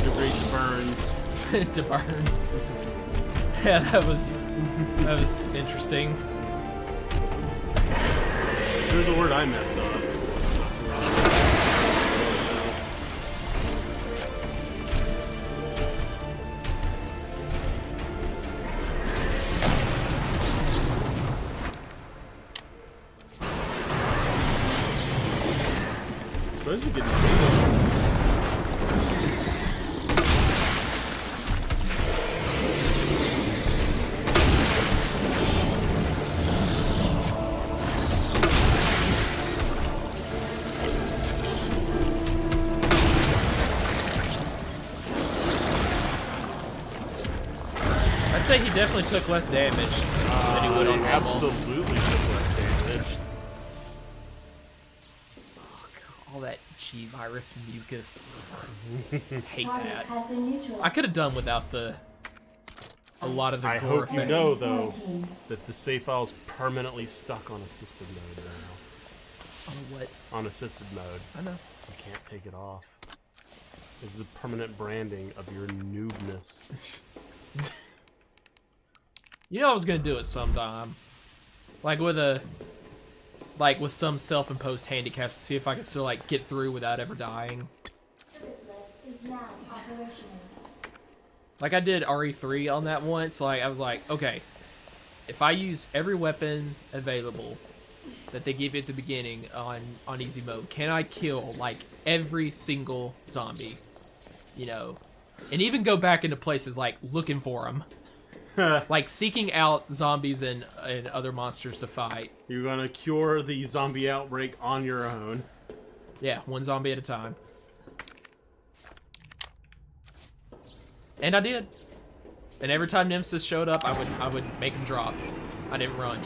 Degree to burns. to burns. Yeah, that was interesting. There's a word I messed up. Suppose you could. I'd say he definitely took less damage than he would on normal. Absolutely took less damage. All that G-virus mucus. Hate Target that. has been neutralized. I could have done without a lot of the I gore hope you effects. know, though, Quarantine. that the save file's permanently stuck on assisted mode now. Oh, what? On assisted mode. I know. You can't take it off. This is a permanent branding of your noobness. You know I was gonna do it sometime. Like with some self-imposed handicaps to see if I could still like get through without ever dying. Service lift is now operational. Like I did RE3 on that once, like I was like, okay, if I use every weapon available that they give you at the beginning on easy mode, can I kill like every single zombie? You know, and even go back into places like looking for them. Like seeking out zombies and other monsters to fight. You're gonna cure the zombie outbreak on your own. Yeah, one zombie at a time. And I did. And every time Nemesis showed up, I would make him drop. I didn't run.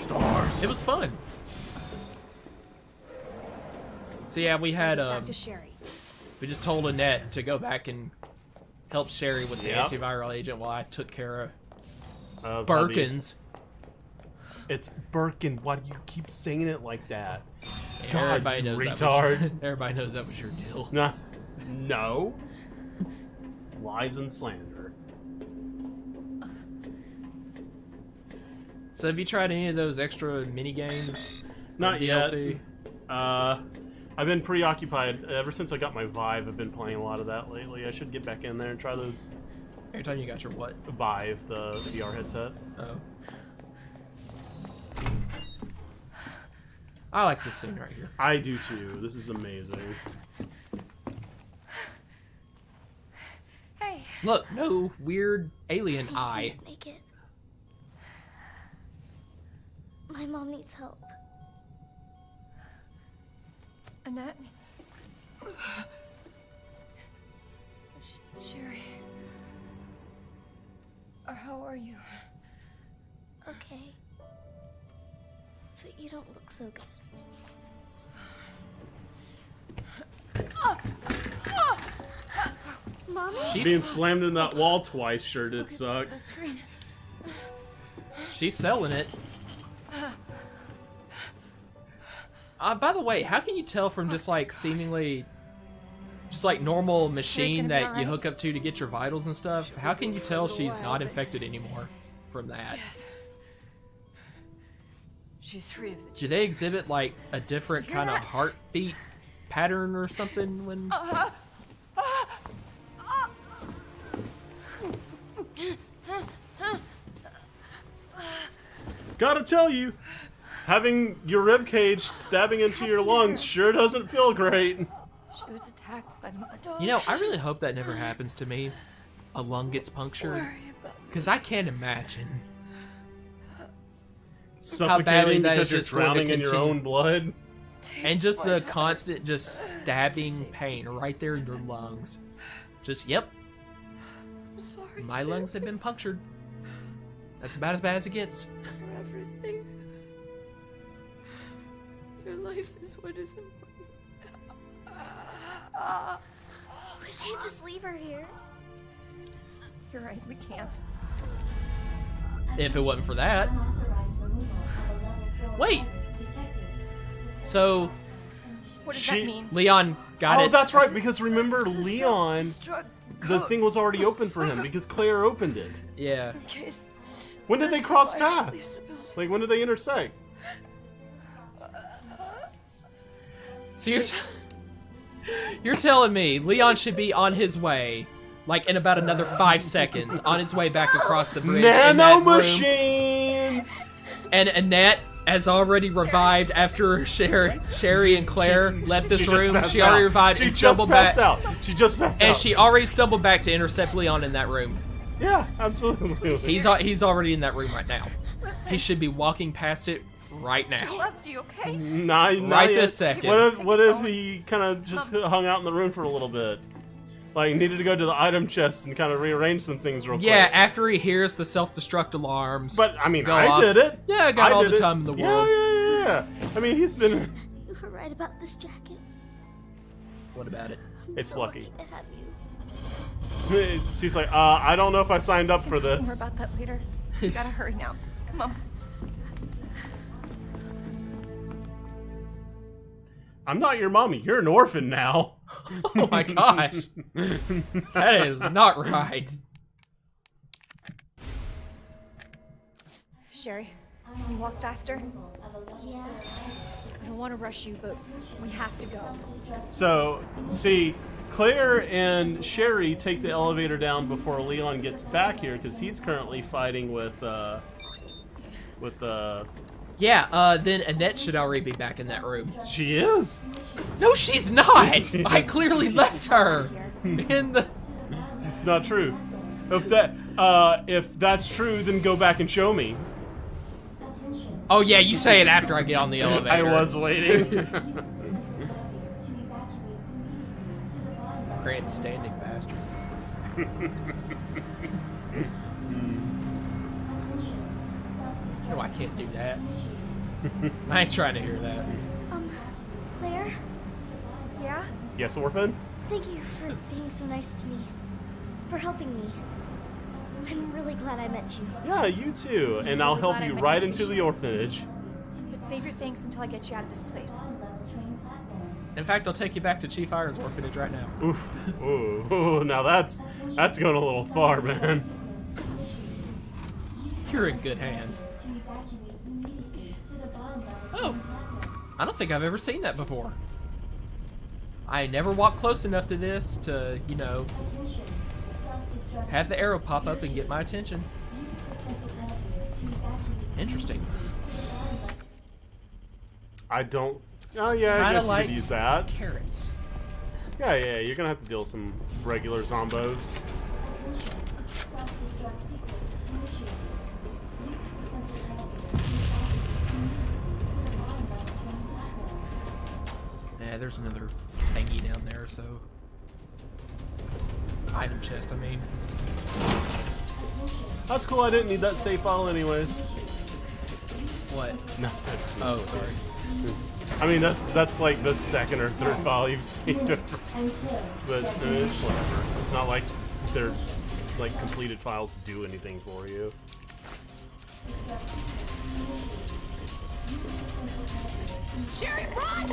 Stars. It was fun. So yeah, we had Back to Sherry. we just told Annette to go back and help Sherry with the Yep. antiviral agent while I took care of Bobby. Birkins. It's Birkin. Why do you keep saying it like that? Everybody knows retard. that was, everybody knows that was your deal. Nah. No. Lies and slander. So have you tried any of those extra mini games? Not yet. DLC? I've been preoccupied ever since I got my Vive. I've been playing a lot of that lately. I should get back in there and try those. Every time you got your what? Vive, the VR headset. Oh. I like this scene right here. I do too. This is amazing. Hey. Look, no weird alien eye. Can't make it. My mom needs help. Annette? Sherry. How are you? Okay. But you don't look so good. Mommy? Being slammed in that wall twice sure did suck. The screen. She's selling it. By the way, how can you tell from just like seemingly just like normal machine gonna be that you alright. hook up to get your vitals and stuff? How can you tell she's not infected anymore from that? Yes. She's free of the. Do they exhibit like a different Did you hear kind of that? heartbeat pattern or something when? Gotta tell you, having your rib cage stabbing into your lungs sure doesn't feel great. She was attacked by the monsters. You know, I really hope that never happens to me. A lung gets punctured, because I can't imagine. Suffocating that because is you're just going to drowning in your continue. own blood. And just the constant, just stabbing pain right there in your lungs. Just, yep, I'm sorry. my lungs have been punctured. That's about as bad as it gets. For everything. Your life is what is important. We can't just leave her here. You're right, we can't. If it wasn't for that. Unauthorized removal of a level 4 Wait. virus detected. So, What does She- that mean? Leon got Oh, it. that's right, because remember, Leon, Self-destruct the code thing was already open for him because Claire opened it. Yeah. in case When did they the cross virus leaves paths? the building. Like, when did they intersect? So you're telling me Leon should be on his way, like in about another 5 seconds, on his way back across the bridge. in that Nano room. machines! And Annette has already revived after Sherry and Claire left this She just room. passed She already out. revived She and just stumbled passed back. out. She just passed out. And she already stumbled back to intercept Leon in that room. Yeah, absolutely. He's already in that room right now. He should be walking past it right now. Left you, okay? Not Right yet. this second. What if he kind of just hung out in the room for a little bit? Like, needed to go to the item chest and kind of rearrange some things real Yeah, quick. after he hears the self-destruct alarms. But, I mean, go I off. did it. Yeah, I got all did the it. time in the world. Yeah. I mean, he's been... You were right about this jacket. What about it? I'm It's so lucky. to have you. She's like, I don't know if I signed up for More this. about that later. We gotta hurry now. Come on. I'm not your mommy. You're an orphan now. Oh my gosh. That is not right. Sherry, can you walk faster? Yeah. I don't want to rush you, but we have to go. So, see, Claire and Sherry take the elevator down before Leon gets back here because he's currently fighting with Yeah, then Annette should already be back in that room. She is. No, she's not! I clearly left her in the... It's not true. If that's true, then go back and show me. Attention. Oh yeah, you say it after I get on the elevator. I was waiting. Use this elevator to evacuate to the bottom. Grant standing bastard. No, I can't do that. I ain't trying to hear that. Claire? Yeah? Yes, orphan? Thank you for being so nice to me. For helping me. I'm really glad I met you. Yeah, you too. And I'll really help glad I you met right you, into the Tricia. orphanage. But save your thanks until I get you out of this place. In fact, I'll take you back to Chief Iron's orphanage right now. Oof. Ooh, now that's going a little far, man. You're in good hands. Oh, I don't think I've ever seen that before. I never walked close enough to this to, you know, have the arrow pop up and get my attention. Interesting. I don't. Oh yeah, I Kinda guess you like could use that. carrots. Yeah, you're gonna have to deal with some regular zombos. Yeah, there's another thingy down there, so... Item chest, I mean. That's cool. I didn't need that save file anyways. What? No. Oh, sorry. I mean, that's like the second or third file you've saved over. But it's whatever. It's not like they're like completed files do anything for you. Sherry, run!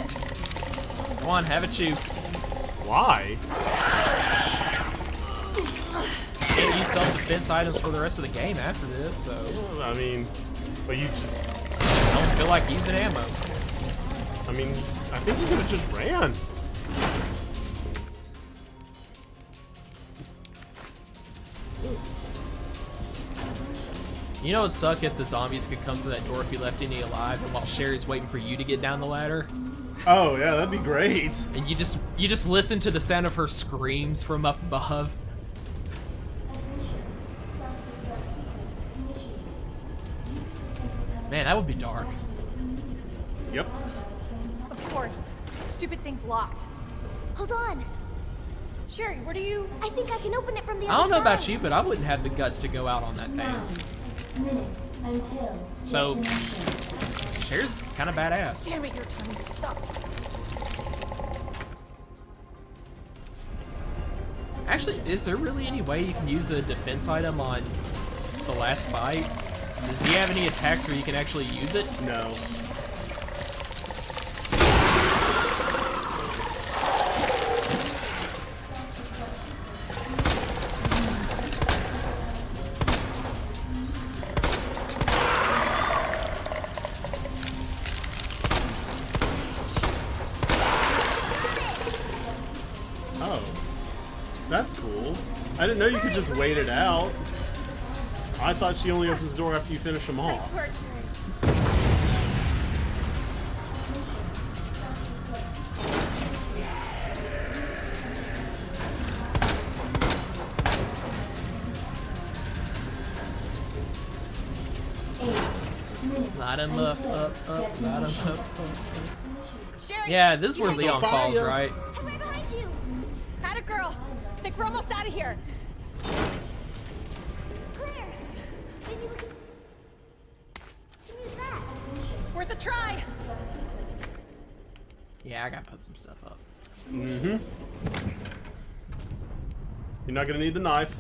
Come on, have it you. Why? Can't use self-defense items for the rest of the game after this, so... Well, I mean, but you just... I don't feel like using ammo. I mean, I think you could have just ran. You know what'd suck if the zombies could come to that door if you left any alive, and while Sherry's waiting for you to get down the ladder, Oh yeah, that'd be great. and you just listen to the sound of her screams from up above. Man, that would be dark. Yep. Of course. Stupid thing's locked. Hold on. Sherry, what are you... I think I can open it from the I other don't know about side. you, but I wouldn't have the guts to go out on that thing. Minutes until So- detonation. Sherry's kind of badass. Damn it, your timing sucks. Actually, is there really any way you can use a defense item on the last fight? Does he have any attacks where you can actually use it? No. Oh. That's cool. I didn't know you could just wait it out. I thought she only opens the door after you finish them Nice off. work, Sherry. Light him up, light him up. Sherry! Yeah, this is where you guys Leon okay? falls, right? I'm right behind you. Atta girl! I think we're almost out of here. Claire. Maybe we can use that. Worth a try. Yeah, I gotta put some stuff up. Mm-hmm. You're not gonna need the knife.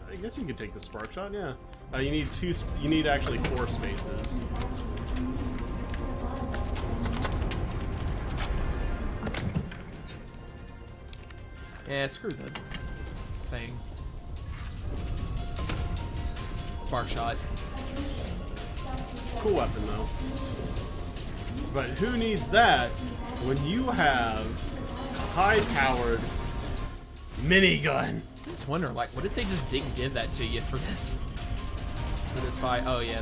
I guess you could take the spark shot, yeah. You need you need actually 4 spaces. Yeah, screw the thing. Spark shot. Cool weapon though. But who needs that when you have a high-powered minigun? I'm just wondering, like, what if they just didn't give that to you for this fight? Oh yeah,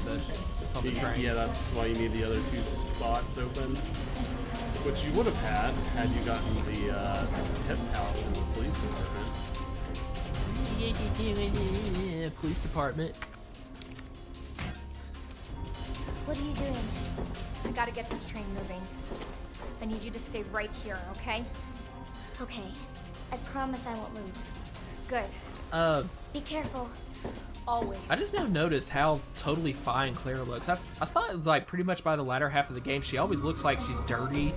it's on the train. Yeah, that's why you need the other 2 spots open. Which you would have had you gotten the hip pouch in the police department. Police department. What are you doing? I gotta get this train moving. I need you to stay right here, okay? Okay. I promise I won't move. Good. Be careful. Always. I just now noticed how totally fine Claire looks. I thought it was like pretty much by the latter half of the game, she always looks like she's dirty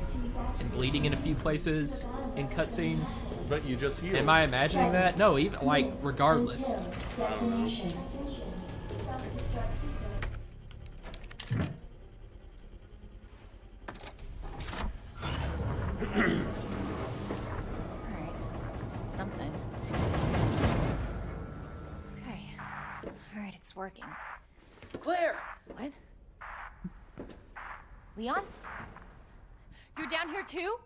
and bleeding in a few places in cutscenes. But you just heal. Am I imagining that? No, even like regardless. Until detonation. Self-destruct sequence. Alright. That's something. Okay. Alright, it's working. Claire! What? Leon? You're down here too?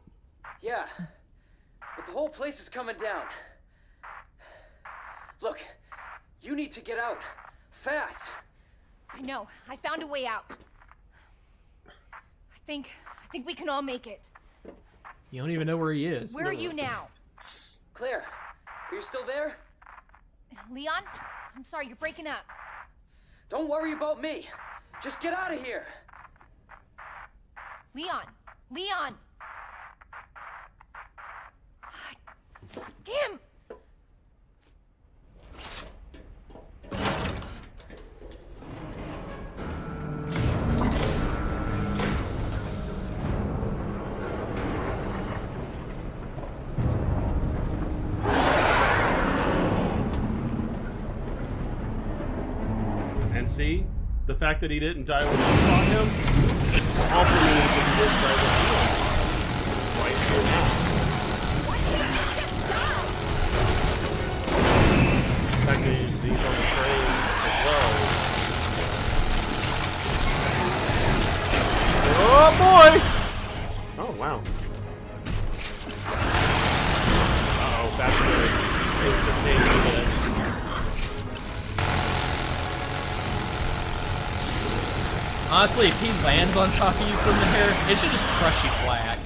Yeah, but the whole place is coming down. Look, you need to get out. Fast! I know. I found a way out. I think we can all make it. You don't even know where he is. Where are you now? Claire, are you still there? Leon? I'm sorry, you're breaking up. Don't worry about me. Just get out of here. Leon! Leon! Damn! And see, the fact that he didn't die when you fought him also means that he didn't die when you fought him. It's right here now. Why can't you just die? The fact that he's on the train as well. Oh boy! Oh wow. Uh-oh, that's the instantaneous hit. Honestly, if he lands on top of you from there, it should just crush you flat.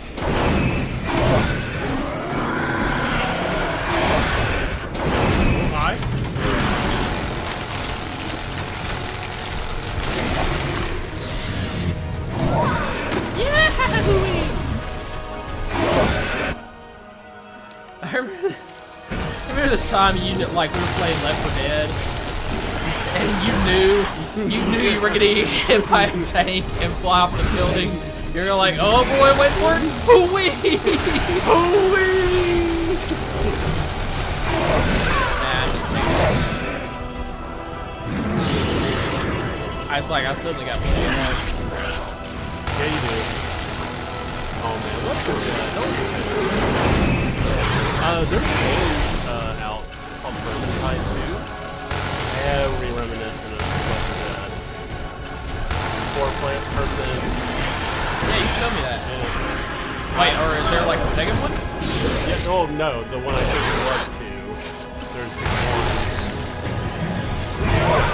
Hi. I remember this time you like we were playing Left 4 Dead, and you knew you were gonna get hit by a tank and fly off the building. You're like, oh boy, wait for it, hoo-wee, hoo-wee. Nah, just make it. I was like, I suddenly got plenty of life. Yeah, you do. Oh man, what's this? Don't do that. There's a game out called Remake 2. Very reminiscent of Left 4 Dead. 4-player person. Yeah, you showed me that. Yeah. Wait, or is there like a second one? Yeah, oh no, the one I showed you was 2. There's just one.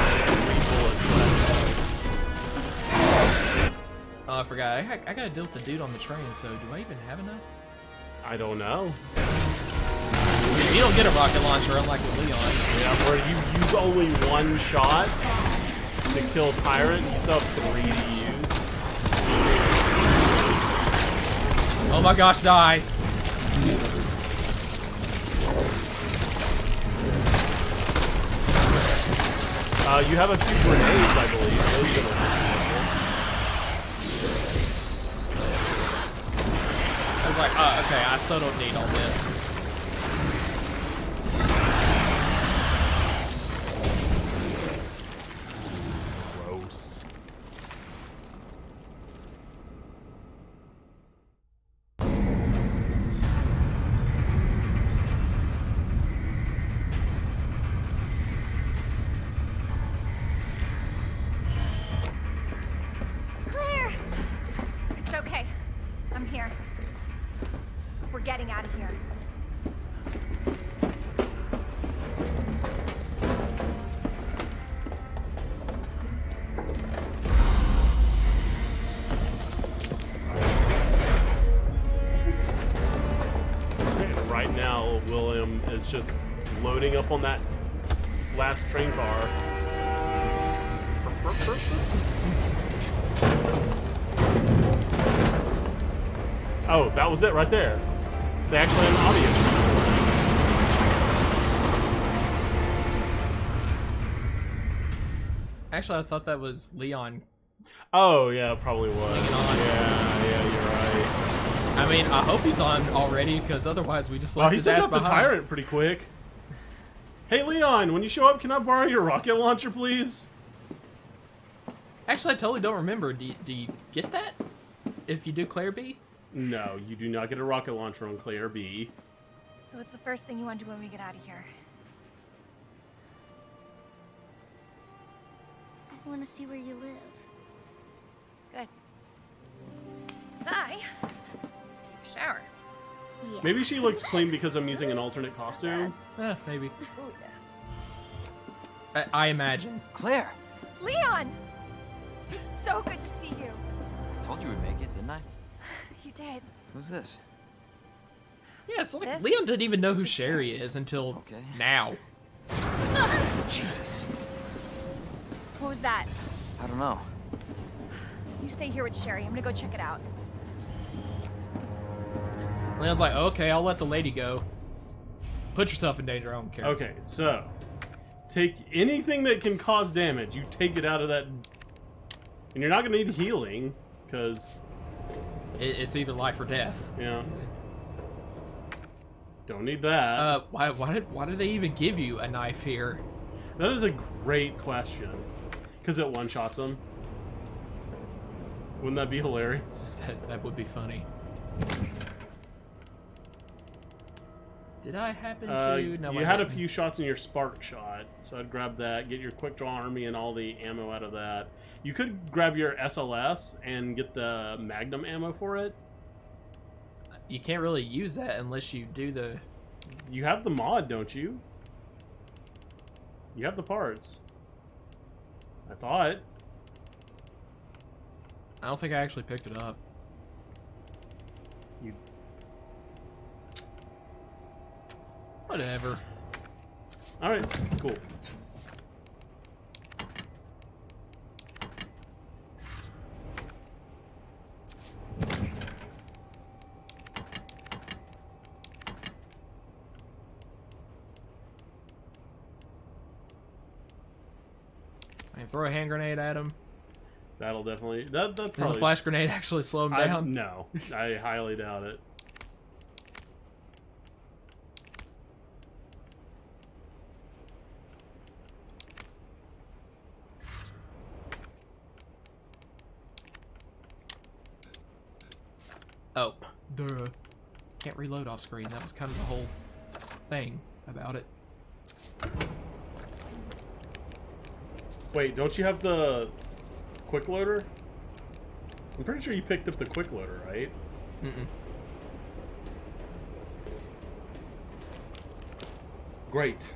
3 bullets left. Oh, I forgot. I gotta deal with the dude on the train, so do I even have enough? I don't know. You don't get a rocket launcher unlike with Leon. Yeah, where you use only one shot to kill Tyrant, you still have 3 to use. Oh my gosh, die. You have a few grenades, I believe. Those are gonna I was like, oh, okay, I still don't need all this. gross. Claire! It's okay. I'm here. We're getting out of here. Right now, William is just loading up on that last train car. Oh, that was it right there. They actually have an audio. Actually, I thought that was Leon. Oh, yeah, probably was. Swinging on. Yeah, you're right. I mean, I hope he's on already, because otherwise we just Well, left he his took ass out the behind. tyrant pretty quick. Hey, Leon, when you show up, can I borrow your rocket launcher, please? Actually, I totally don't remember. Do you get that? If you do Claire B? No, you do not get a rocket launcher on Claire B. So what's the first thing you want to do when we get out of here? I want to see where you live. Good. I take a shower. Yeah. Maybe she looks clean because I'm using an alternate costume. Maybe. I imagine. Claire! Leon! It's so good to see you. I told you we'd make it, didn't I? You did. Who's this? Yeah, it's like This Leon didn't even know who is Sherry is until Okay. now. Jesus. What was that? I don't know. You stay here with Sherry. I'm gonna go check it out. Leon's like, okay, I'll let the lady go. Put yourself in danger, I don't care. Okay, so take anything that can cause damage. You take it out of that, and you're not gonna need healing because It's either life or death. yeah, don't need that. Why did they even give you a knife here? That is a great question because it one shots them. Wouldn't that be hilarious? That would be funny. Did I happen to? No, you I had a didn't. few shots in your spark shot, so I'd grab that, get your quick draw army and all the ammo out of that. You could grab your SLS and get the magnum ammo for it. You can't really use that unless you do the. You have the mod, don't you? You have the parts. I thought. I don't think I actually picked it up. You. Whatever. Alright, cool. I can throw a hand grenade at him. That'll definitely. That Does probably. a flash grenade actually slow him down? No, I highly doubt it. Oh, duh. Can't reload off screen. That was kind of the whole thing about it. Wait, don't you have the quick loader? I'm pretty sure you picked up the quick loader, right? Mm-mm. Great.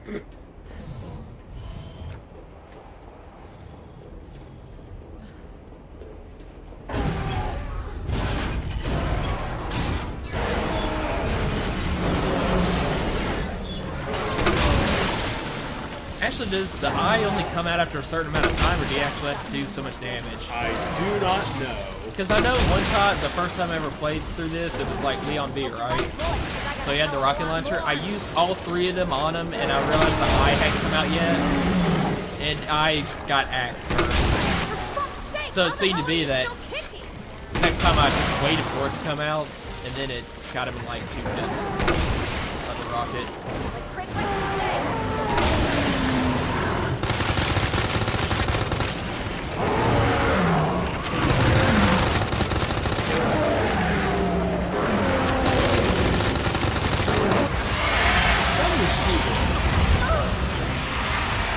Actually, does the eye only come out after a certain amount of time, or do you actually have to do so much damage? I do not know. Because I know one shot, the first time I ever played through this, it was like Leon B, right? So he had the rocket launcher. I used all three of them on him, and I realized the eye hadn't come out yet, and I got axed first. So it seemed to be that next time I just waited for it to come out, and then it got him in like 2 minutes of the rocket. Chris likes to say.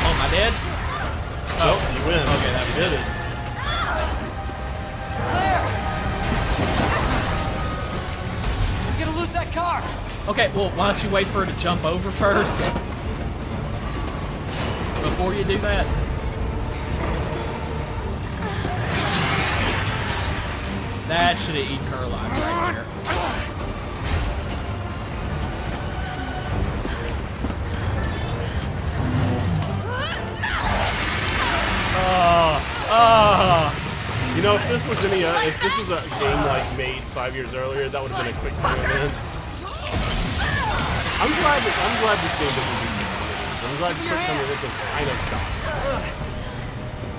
Oh, am I dead? Oh, you win. Okay, that did it. We're gonna lose that car! Okay, well, why don't you wait for her to jump over first? Before you do that? That should have eaten her alive right there. You know, if this was a game like made 5 years earlier, that would have been a quick time event. I'm glad this game doesn't do quick time events. I'm glad quick time events have kind of died.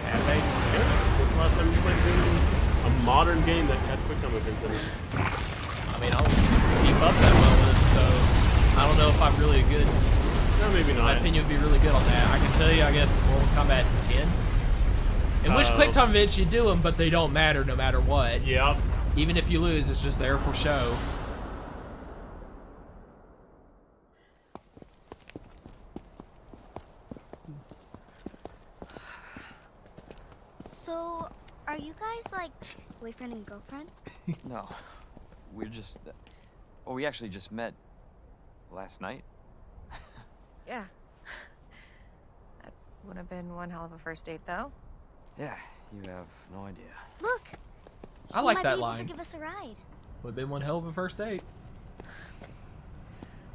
Have they? Yeah. When's the last time you played a modern game that had quick time events in it? I mean, I don't keep up that well with it, so I don't know if I'm really good. No, maybe not. My opinion would be really good on that. I can tell you, I guess, Mortal Kombat 10. In which quick time events you do them, but they don't matter no matter what. Yep. Even if you lose, it's just there for show. So, are you guys like boyfriend and girlfriend? No, we're just. Well, we actually just met last night. Yeah. That would have been one hell of a first date, though. Yeah, you have no idea. Look. I like he might that be able line. to give us a ride. Would have been one hell of a first date.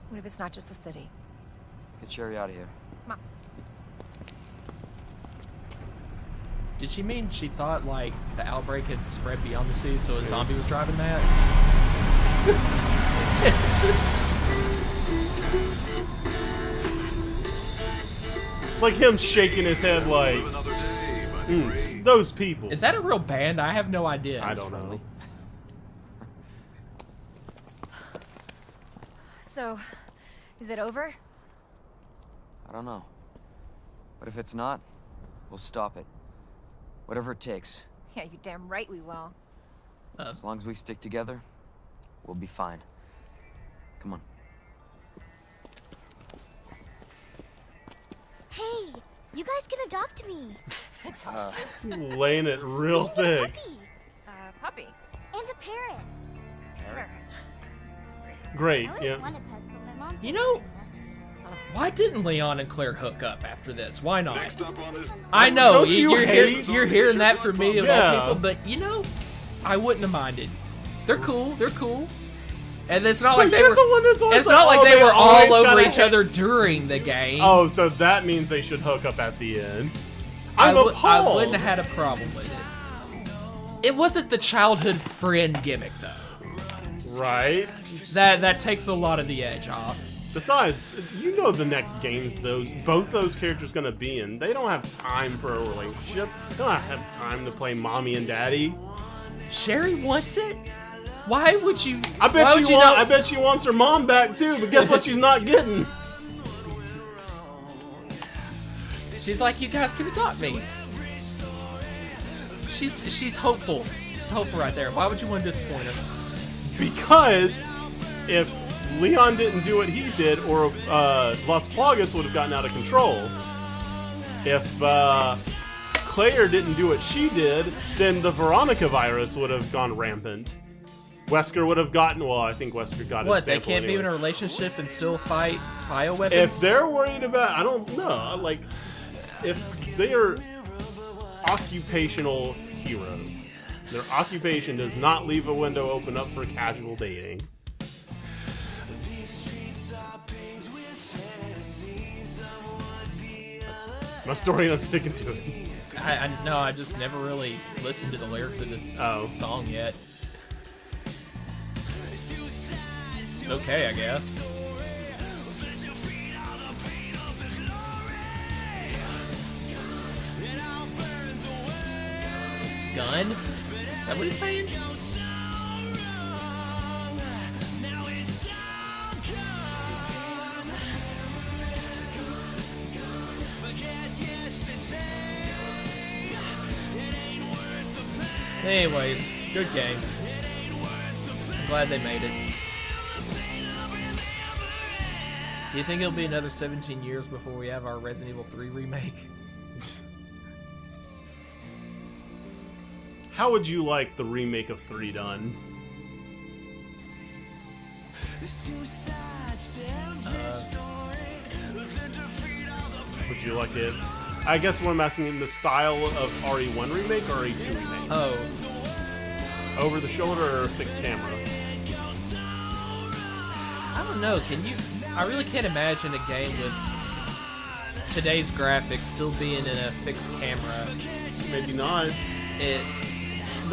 What if it's not just the city? Get Sherry out of here. Come on. Did she mean she thought, like, the outbreak had spread beyond the sea, so a zombie was driving that? Like him shaking his head like, those people. Is that a real band? I have no idea. I don't know. So, is it over? I don't know. But if it's not, we'll stop it. Whatever it takes. Yeah, you damn right we will. As long as we stick together, we'll be fine. Come on. Hey, you guys can adopt me. Laying it real You get a thick. Puppy. And a parrot. Parrot. Great, I always yeah. wanted pets, but my mom's You a know- bit too messy. Why didn't Leon and Claire hook up after this? Why not? I know, Don't you hate- you're hearing that from me of Yeah. all people, but you know, I wouldn't have minded. They're cool, And it's not like they you're were. the one that's always It's not like, like oh, they were they always all over gotta each hit- other during the game. Oh, so that means they should hook up at the end. I'm I appalled. wouldn't have had a problem with it. It wasn't the childhood friend gimmick though. Right. That takes a lot of the edge off. Besides, you know the next games both those characters gonna be in. They don't have time for a relationship. They don't have time to play mommy and daddy. Sherry wants it. Why would you? I bet why would you not? I bet she wants her mom back too. But guess what? She's not getting. She's like, you guys can adopt me. She's hopeful. She's hopeful right there. Why would you want to disappoint her? Because if Leon didn't do what he did, or Las Plagas would have gotten out of control. If Claire didn't do what she did, then the Veronica virus would have gone rampant. Wesker would have gotten. Well, I think Wesker got his What? They sample can't be in a anyways. relationship and still fight bioweapons? If they're worried about, I don't know, like, if they are occupational heroes, their occupation does not leave a window open up for casual dating. That's my story, and I'm sticking to it. No, I just never really listened to the lyrics of this song yet. It's okay, I guess. Gun? Is that what he's saying? Anyways, good game. I'm glad they made it. Do you think it'll be another 17 years before we have our Resident Evil 3 remake? How would you like the remake of 3 done? Would you like it? I guess what I'm asking, in the style of RE1 remake or RE2 remake? Oh. Over the shoulder or fixed camera? I don't know, can you... I really can't imagine a game with today's graphics still being in a fixed camera. Maybe not.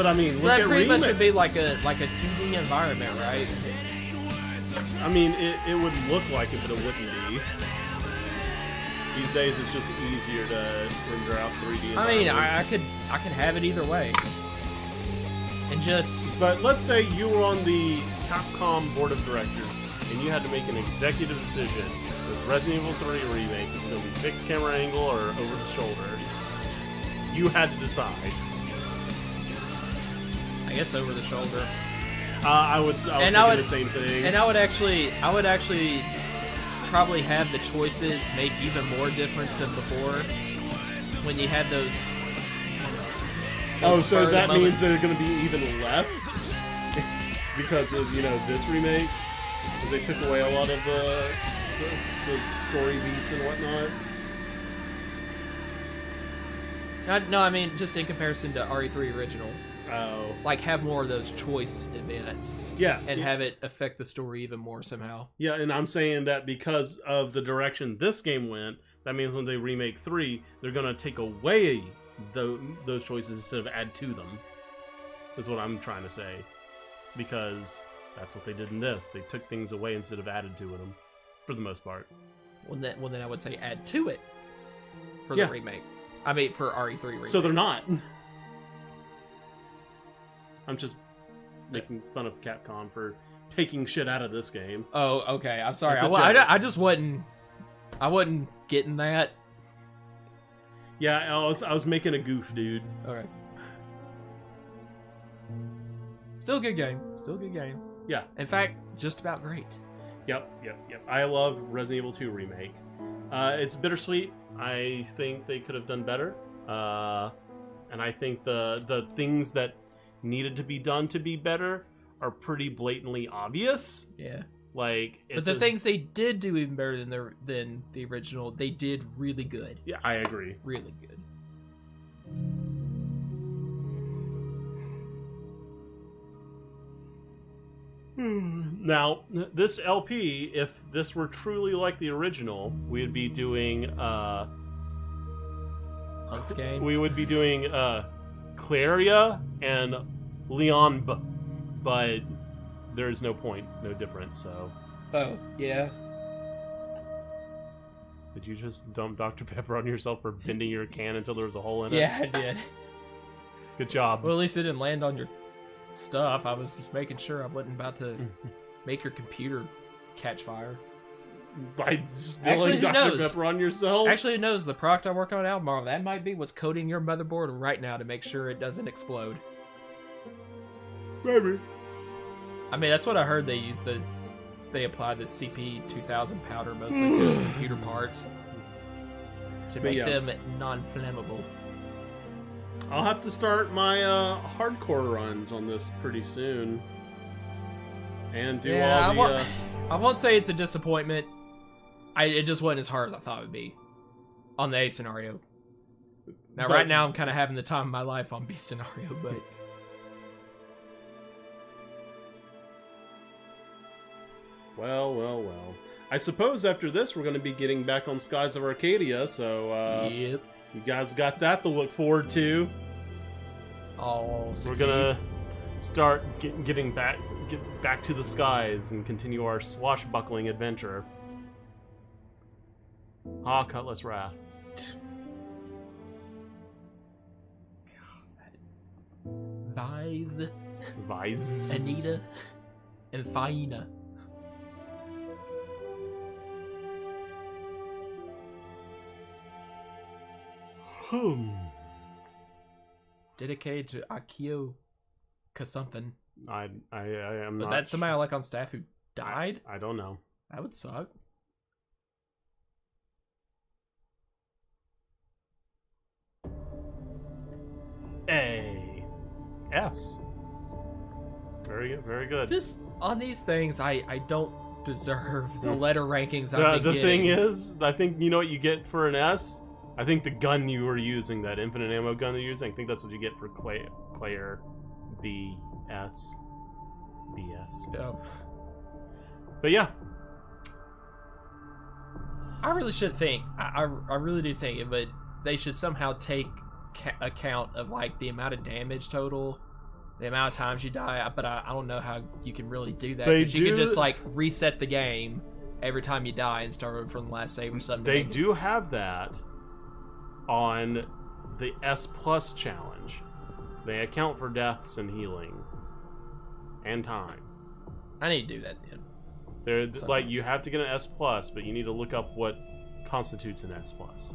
But I mean, So look that at pretty much Remake. would be like a 2D environment, right? I mean, it would look like it, but it wouldn't be. These days, it's just easier to render out 3D. I mean, environments. I could have it either way, and just. But let's say you were on the Capcom board of directors, and you had to make an executive decision with Resident Evil 3 Remake. It's going to be fixed camera angle or over the shoulder. You had to decide. I guess over the shoulder. I was thinking the same thing. And I would actually probably have the choices make even more difference than before when you had those. Oh, so spur that of the means they're going to be even less because of this remake. 'Cause they took away a lot of the story beats and whatnot. No, I mean just in comparison to RE3 original. Oh, Like have more of those choice events. yeah, And have it affect the story even more somehow. yeah. And I'm saying that because of the direction this game went, that means when they remake 3, they're going to take away those choices instead of add to them. Is what I'm trying to say, because that's what they did in this. They took things away instead of added to them, for the most part. Well, then I would say add to it for Yeah. the remake. I mean, for RE3 remake. So they're not. I'm just making fun of Capcom for taking shit out of this game. Oh, okay. I'm sorry. It's a I joke. just wasn't getting that. Yeah, I was making a goof, dude. Okay. Still a good game. Still a good game. Yeah. In fact, just about great. Yep. I love Resident Evil 2 Remake. It's bittersweet. I think they could have done better. And I think the things that needed to be done to be better are pretty blatantly obvious. Yeah. Like, But the things they did do even better than the original, they did really good. Yeah, I agree. Really good. Now, this LP, if this were truly like the original, we'd be doing Hunt's game. we would be doing Claria and Leon, but there's no point, no difference. So, Oh, yeah. did you just dump Dr. Pepper on yourself for bending your can until there was a hole in it? Yeah, I did. Good job. Well, at least it didn't land on your stuff. I was just making sure I wasn't about to make your computer catch fire. By Actually, spilling who Dr. knows? Pepper on yourself? Actually, who knows? The product I work on now, tomorrow, that might be what's coating your motherboard right now to make sure it doesn't explode. Maybe. I mean, that's what I heard they use. They apply the CP2000 powder mostly to those computer parts to make yeah. them non-flammable. I'll have to start my hardcore runs on this pretty soon. And do all the... I won't say it's a disappointment. It just wasn't as hard as I thought it would be on the A scenario. Now, right now, I'm kind of having the time of my life on B scenario, but... Well. I suppose after this, we're going to be getting back on Skies of Arcadia, so Yep. you guys got that to look forward to. Oh, We're going to start get back to the skies and continue our swashbuckling adventure. Ah, Cutlass Wrath. Vise, Vice. Anita, and Faina. Dedicated to Akio something. I am Was not that somebody like on staff who died? I don't know. That would suck. A. S. Very good, very good. Just on these things, I don't deserve the letter rankings I've been The getting. thing is, I think you know what you get for an S? I think the gun you were using, that infinite ammo gun you're using, I think that's what you get for Claire BS. Oh. But yeah. I really should think. I really do think it, but they should somehow take account of like the amount of damage total the amount of times you die, but I don't know how you can really do that. They 'Cause you can do- just like reset the game every time you die and start over from the last save or something. They do have that on the S Plus challenge. They account for deaths and healing and time. I need to do that then. They're Something. like, you have to get an S Plus, but you need to look up what constitutes an S Plus.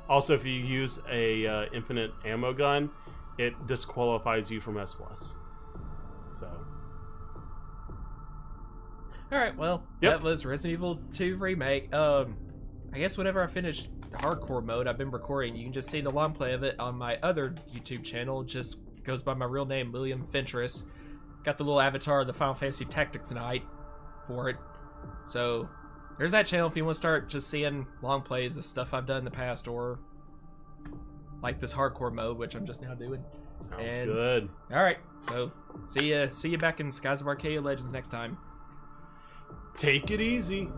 Also, if you use a infinite ammo gun, it disqualifies you from S Plus. So, All right, well, Yep. that was Resident Evil 2 Remake. I guess whenever I finish hardcore mode, I've been recording. You can just see the long play of it on my other YouTube channel. It just goes by my real name, William Fentress. Got the little avatar of the Final Fantasy Tactics Night for it. So there's that channel if you want to start just seeing long plays of stuff I've done in the past, or like this hardcore mode, which I'm just now doing. sounds good. All right, so see you back in Skies of Arcadia Legends next time. Take it easy.